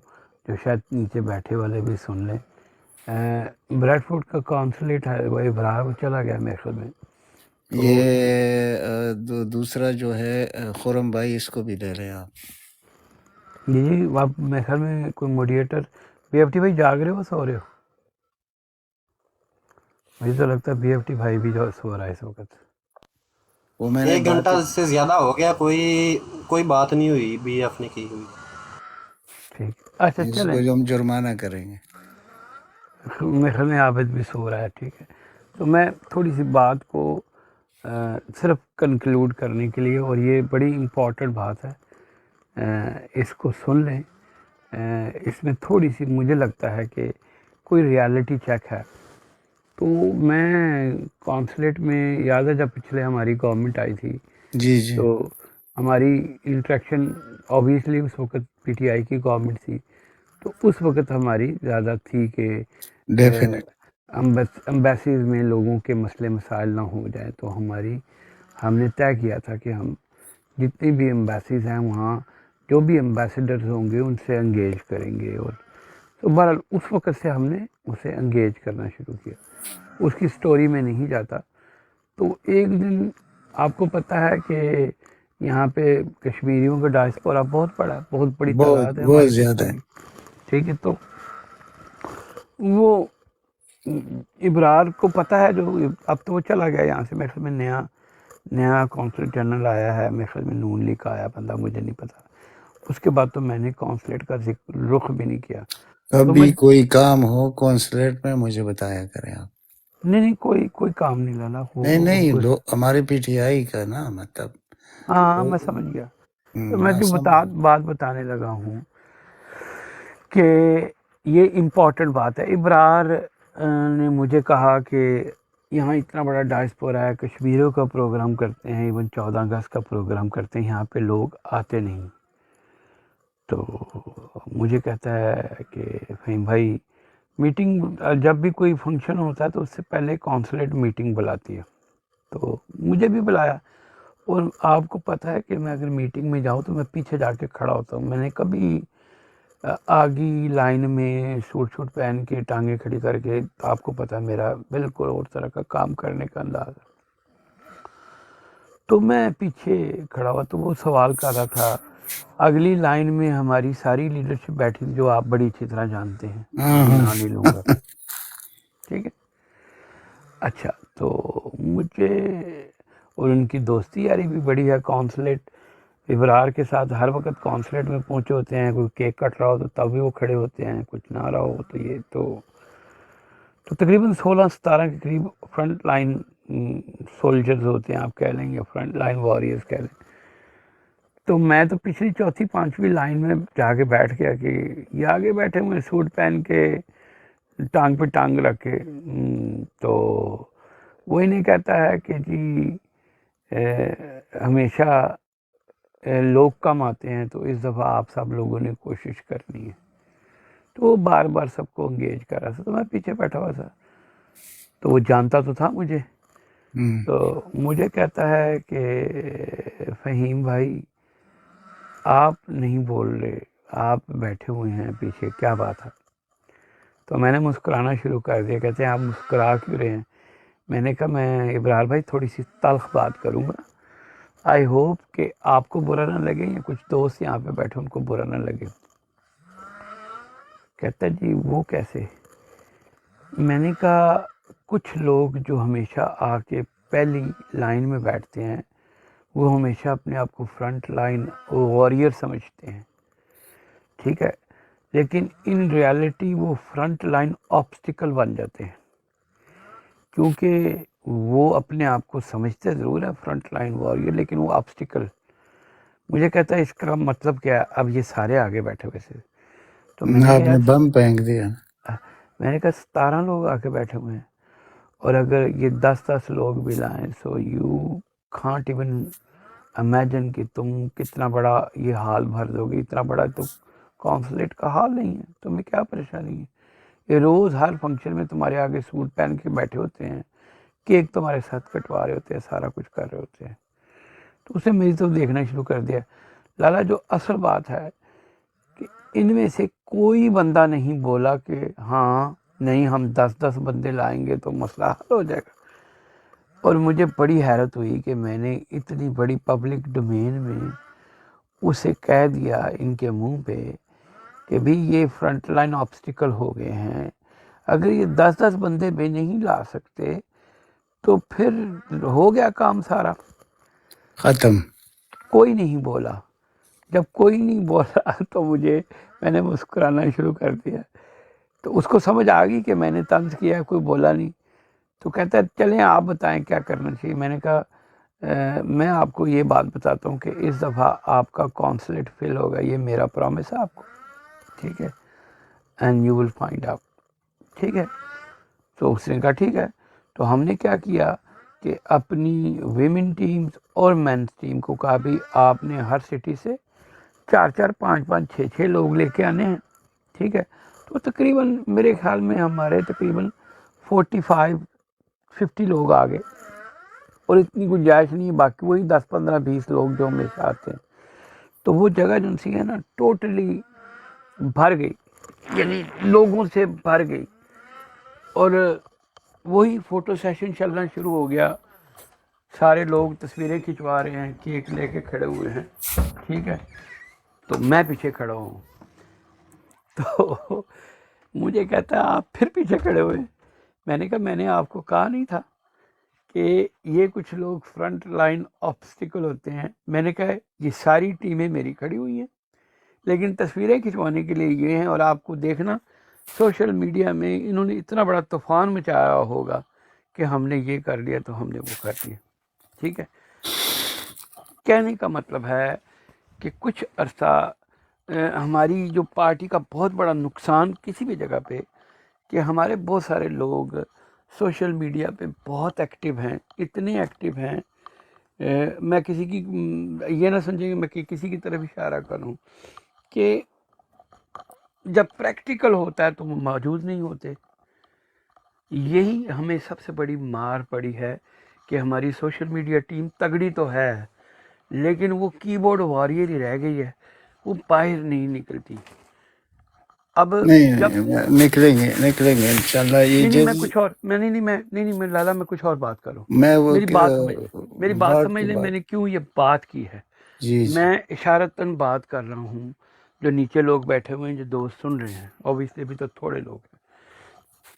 جو شاید نیچے بیٹھے والے بھی سن لیں. بریڈ فورٹ کا کونسلیٹ ہے وہ ابرار چلا گیا میرے خیال میں. یہ دوسرا جو ہے خرم بھائی, اس کو بھی لے لیں آپ. جی آپ میرے خیال میں کوئی موڈیٹر بی ایف ٹی بھائی جاگ رہے ہو سو رہے ہو؟ مجھے تو لگتا ہے بی ایف ٹی بھائی بھی جو سو رہا ہے اس وقت. وہ میں نے 1 بات گھنٹہ سے زیادہ ہو گیا, کوئی بات نہیں ہوئی بی ایف نے کی ہوئی. ٹھیک, اچھا اس چلیں, کو ہم جرمانہ کریں گے. میرے خیال میں عابد بھی سو رہا ہے. ٹھیک ہے, تو میں تھوڑی سی بات کو صرف کنکلوڈ کرنے کے لیے, اور یہ بڑی امپورٹنٹ بات ہے, اس کو سن لیں. اس میں تھوڑی سی مجھے لگتا ہے کہ کوئی ریالٹی چیک ہے. تو میں کونسلیٹ میں یاد ہے جب پچھلے ہماری گورنمنٹ آئی تھی جی جی تو ہماری انٹریکشن اوبیسلی اس وقت پی ٹی آئی کی گورنمنٹ تھی. تو اس وقت ہماری زیادہ تھی کہ ڈیفینیٹ. امبیسیز میں لوگوں کے مسئلے مسائل نہ ہو جائیں. تو ہم نے طے کیا تھا کہ ہم جتنی بھی امبیسیز ہیں وہاں جو بھی امبیسیڈرز ہوں گے ان سے انگیج کریں گے. اور تو بہرحال اس وقت سے ہم نے اسے انگیج کرنا شروع کیا. اس کی سٹوری میں نہیں جاتا. تو ایک دن آپ کو پتہ ہے کہ یہاں پہ کشمیریوں کا ڈائسپورا بہت بڑا, بہت بڑی تعداد ہے ہمارے بہت زیادہ ہے. کشمیری. ٹھیک ہے, تو وہ ابرار کو پتہ ہے, جو اب تو وہ چلا گیا یہاں سے. میرے خیال میں نیا کونسل جنرل آیا ہے, میرے خیال میں نون لیگ کا آیا بندہ, مجھے نہیں پتہ. اس کے بعد تو میں نے کونسلیٹ کا رخ بھی نہیں کیا. تو میں ابھی کوئی کام ہو کونسلیٹ میں مجھے بتایا کریں آپ. نہیں کوئی کام نہیں لانا. نہیں ہمارے پی ٹی آئی کا نا مطلب. ہاں میں سمجھ گیا. تو میں جو بات بتانے لگا ہوں کہ یہ امپورٹنٹ بات ہے. ابرار نے مجھے کہا کہ یہاں اتنا بڑا ڈائسپورا ہے, کشمیریوں کا پروگرام کرتے ہیں, ایون 14 اگست کا پروگرام کرتے ہیں, یہاں پہ لوگ آتے نہیں. تو مجھے کہتا ہے کہ فہیم بھائی میٹنگ جب بھی کوئی فنکشن ہوتا ہے تو اس سے پہلے کونسلیٹ میٹنگ بلاتی ہے. تو مجھے بھی بلایا, اور آپ کو پتہ ہے کہ میں اگر میٹنگ میں جاؤں تو میں پیچھے جا کے کھڑا ہوتا ہوں. میں نے کبھی آگی لائن میں سوٹ پہن کے ٹانگیں کھڑی کر کے, آپ کو پتہ ہے میرا بالکل اور طرح کا کام کرنے کا انداز ہے. تو میں پیچھے کھڑا ہوا. تو وہ سوال کر رہا تھا, اگلی لائن میں ہماری ساری لیڈرشپ بیٹھی تھی جو آپ بڑی اچھی طرح جانتے ہیں, ابھی نام نہیں لوں گا. ٹھیک ہے, اچھا. تو مجھے اور ان کی دوستی یاری بھی بڑی ہے. کونسلیٹ ابرار کے ساتھ ہر وقت کونسلیٹ میں پہنچے ہوتے ہیں. کوئی کیک کٹ رہا ہو تو تب بھی وہ کھڑے ہوتے ہیں, کچھ نہ رہا ہو تو یہ تو تقریباً 16-17 کے قریب فرنٹ لائن سولجرز ہوتے ہیں آپ کہہ لیں, یا فرنٹ لائن واریئرز کہہ لیں. تو میں تو پچھلی 4تھی 5ویں لائن میں جا کے بیٹھ گیا کہ یہ آگے بیٹھے ہوئے سوٹ پہن کے ٹانگ پہ ٹانگ رکھ کے. تو وہ انہیں کہتا ہے کہ جی ہمیشہ لوگ کم آتے ہیں تو اس دفعہ آپ سب لوگوں نے کوشش کرنی ہے. تو وہ بار بار سب کو انگیج کر رہا تھا, تو میں پیچھے بیٹھا ہوا تھا. تو وہ جانتا تو تھا مجھے, تو مجھے کہتا ہے کہ فہیم بھائی آپ نہیں بول رہے, آپ بیٹھے ہوئے ہیں پیچھے, کیا بات ہے؟ تو میں نے مسکرانا شروع کر دیا. کہتے ہیں آپ مسکرا کیوں رہے ہیں؟ میں نے کہا میں ابرار بھائی تھوڑی سی تلخ بات کروں گا, آئی ہوپ کہ آپ کو برا نہ لگے یا کچھ دوست یہاں پہ بیٹھے ان کو برا نہ لگے. کہتا جی وہ کیسے؟ میں نے کہا کچھ لوگ جو ہمیشہ آ کے پہلی لائن میں بیٹھتے ہیں وہ ہمیشہ اپنے آپ کو فرنٹ لائن وارئر سمجھتے ہیں, ٹھیک ہے, لیکن ان ریالٹی وہ فرنٹ لائن آبسٹیکل بن جاتے ہیں, کیونکہ وہ اپنے آپ کو سمجھتے ضرور ہے فرنٹ لائن وارئر, لیکن وہ آبسٹیکل. مجھے کہتا ہے اس کا مطلب کیا ہے؟ اب یہ سارے آگے بیٹھے ہوئے تھے, تو میں نے آپ کہا نے یار بم پھینک دیا. میں نے کہا 17 لوگ آ کے بیٹھے ہوئے ہیں, اور اگر یہ 10 لوگ بھی لائیں, so you can't even imagine کہ تم کتنا بڑا یہ حال بھر دو گے. اتنا بڑا تو کونسلیٹ کا حال نہیں ہے, تمہیں کیا پریشانی ہے؟ یہ روز ہر فنکشن میں تمہارے آگے سوٹ پہن کے بیٹھے ہوتے ہیں, کیک تمہارے ساتھ کٹوا رہے ہوتے ہیں, سارا کچھ کر رہے ہوتے ہیں. تو اسے میری طرف دیکھنا شروع کر دیا. لالا جو اصل بات ہے کہ ان میں سے کوئی بندہ نہیں بولا کہ ہاں نہیں ہم 10 بندے لائیں گے تو مسئلہ حل ہو جائے گا. اور مجھے بڑی حیرت ہوئی کہ میں نے اتنی بڑی پبلک ڈومین میں اسے کہہ دیا ان کے منہ پہ کہ بھی یہ فرنٹ لائن آبسٹیکل ہو گئے ہیں, اگر یہ 10 بندے بھی نہیں لا سکتے تو پھر ہو گیا کام سارا. ختم. کوئی نہیں بولا. جب کوئی نہیں بولا تو میں نے مسکرانا شروع کر دیا. تو اس کو سمجھ آ گئی کہ میں نے طنز کیا, کوئی بولا نہیں. تو کہتا ہے چلیں آپ بتائیں کیا کرنا چاہیے. میں نے کہا میں آپ کو یہ بات بتاتا ہوں کہ اس دفعہ آپ کا کونسلیٹ فل ہوگا, یہ میرا پرومس ہے آپ کو, ٹھیک ہے, and you will find out, ٹھیک ہے. تو اس نے کہا ٹھیک ہے. تو ہم نے کیا کیا کہ اپنی ویمن ٹیمز اور مینس ٹیم کو کہا بھی آپ نے ہر سٹی سے 4 5 6 لوگ لے کے آنے ہیں, ٹھیک ہے. تو تقریباً میرے خیال میں ہمارے تقریباً 45-50 لوگ آ گئے, اور اتنی گنجائش نہیں ہے, باقی وہی 10-15-20 لوگ جو ہمیشہ آتے ہیں. تو وہ جگہ جو سی ہے نا ٹوٹلی بھر گئی, یعنی لوگوں سے بھر گئی, اور وہی فوٹو سیشن چلنا شروع ہو گیا. سارے لوگ تصویریں کھنچوا رہے ہیں, کیک لے کے کھڑے ہوئے ہیں, ٹھیک ہے. تو میں پیچھے کھڑا ہوں. تو مجھے کہتا ہے آپ پھر پیچھے کھڑے ہوئے. میں نے کہا میں نے آپ کو کہا نہیں تھا کہ یہ کچھ لوگ فرنٹ لائن آبسٹیکل ہوتے ہیں. میں نے کہا یہ ساری ٹیمیں میری کھڑی ہوئی ہیں, لیکن تصویریں کھنچوانے کے لیے یہ ہیں, اور آپ کو دیکھنا سوشل میڈیا میں انہوں نے اتنا بڑا طوفان مچایا ہوگا کہ ہم نے یہ کر لیا تو ہم نے وہ کر لیا, ٹھیک ہے. کہنے کا مطلب ہے کہ کچھ عرصہ ہماری جو پارٹی کا بہت بڑا نقصان کسی بھی جگہ پہ کہ ہمارے بہت سارے لوگ سوشل میڈیا پہ بہت ایکٹیو ہیں, اتنے ایکٹیو ہیں. میں کسی کی یہ نہ سمجھیں کہ میں کسی کی طرف اشارہ کروں کہ جب پریکٹیکل ہوتا ہے تو وہ موجود نہیں ہوتے. یہی ہمیں سب سے بڑی مار پڑی ہے کہ ہماری سوشل میڈیا ٹیم تگڑی تو ہے لیکن وہ کی بورڈ وارئر ہی رہ گئی ہے, وہ باہر نہیں نکلتی. اب جب نکلیں گے انشاءاللہ. یہ میں کچھ اور میں لالا میں کچھ اور بات کروں. میں وہ میری بات سمجھ لیں میں نے کیوں یہ بات کی ہے. جی میں اشارتاً بات کر رہا ہوں, جو نیچے لوگ بیٹھے ہوئے ہیں جو دوست سن رہے ہیں, اوبیسلی بھی تو تھوڑے لوگ ہیں,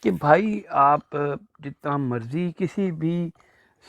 کہ بھائی آپ جتنا مرضی کسی بھی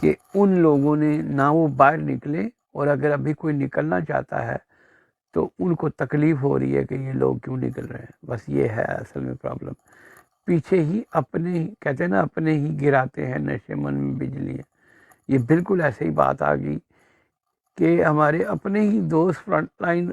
کہ ان لوگوں نے نہ وہ باہر نکلے، اور اگر ابھی کوئی نکلنا چاہتا ہے تو ان کو تکلیف ہو رہی ہے کہ یہ لوگ کیوں نکل رہے ہیں. بس یہ ہے اصل میں پرابلم. پیچھے ہی اپنے ہی کہتے ہیں نا، اپنے ہی گراتے ہیں نشے من میں بجلی ہے. یہ بالکل ایسے ہی بات آ گئی کہ ہمارے اپنے ہی دوست فرنٹ لائن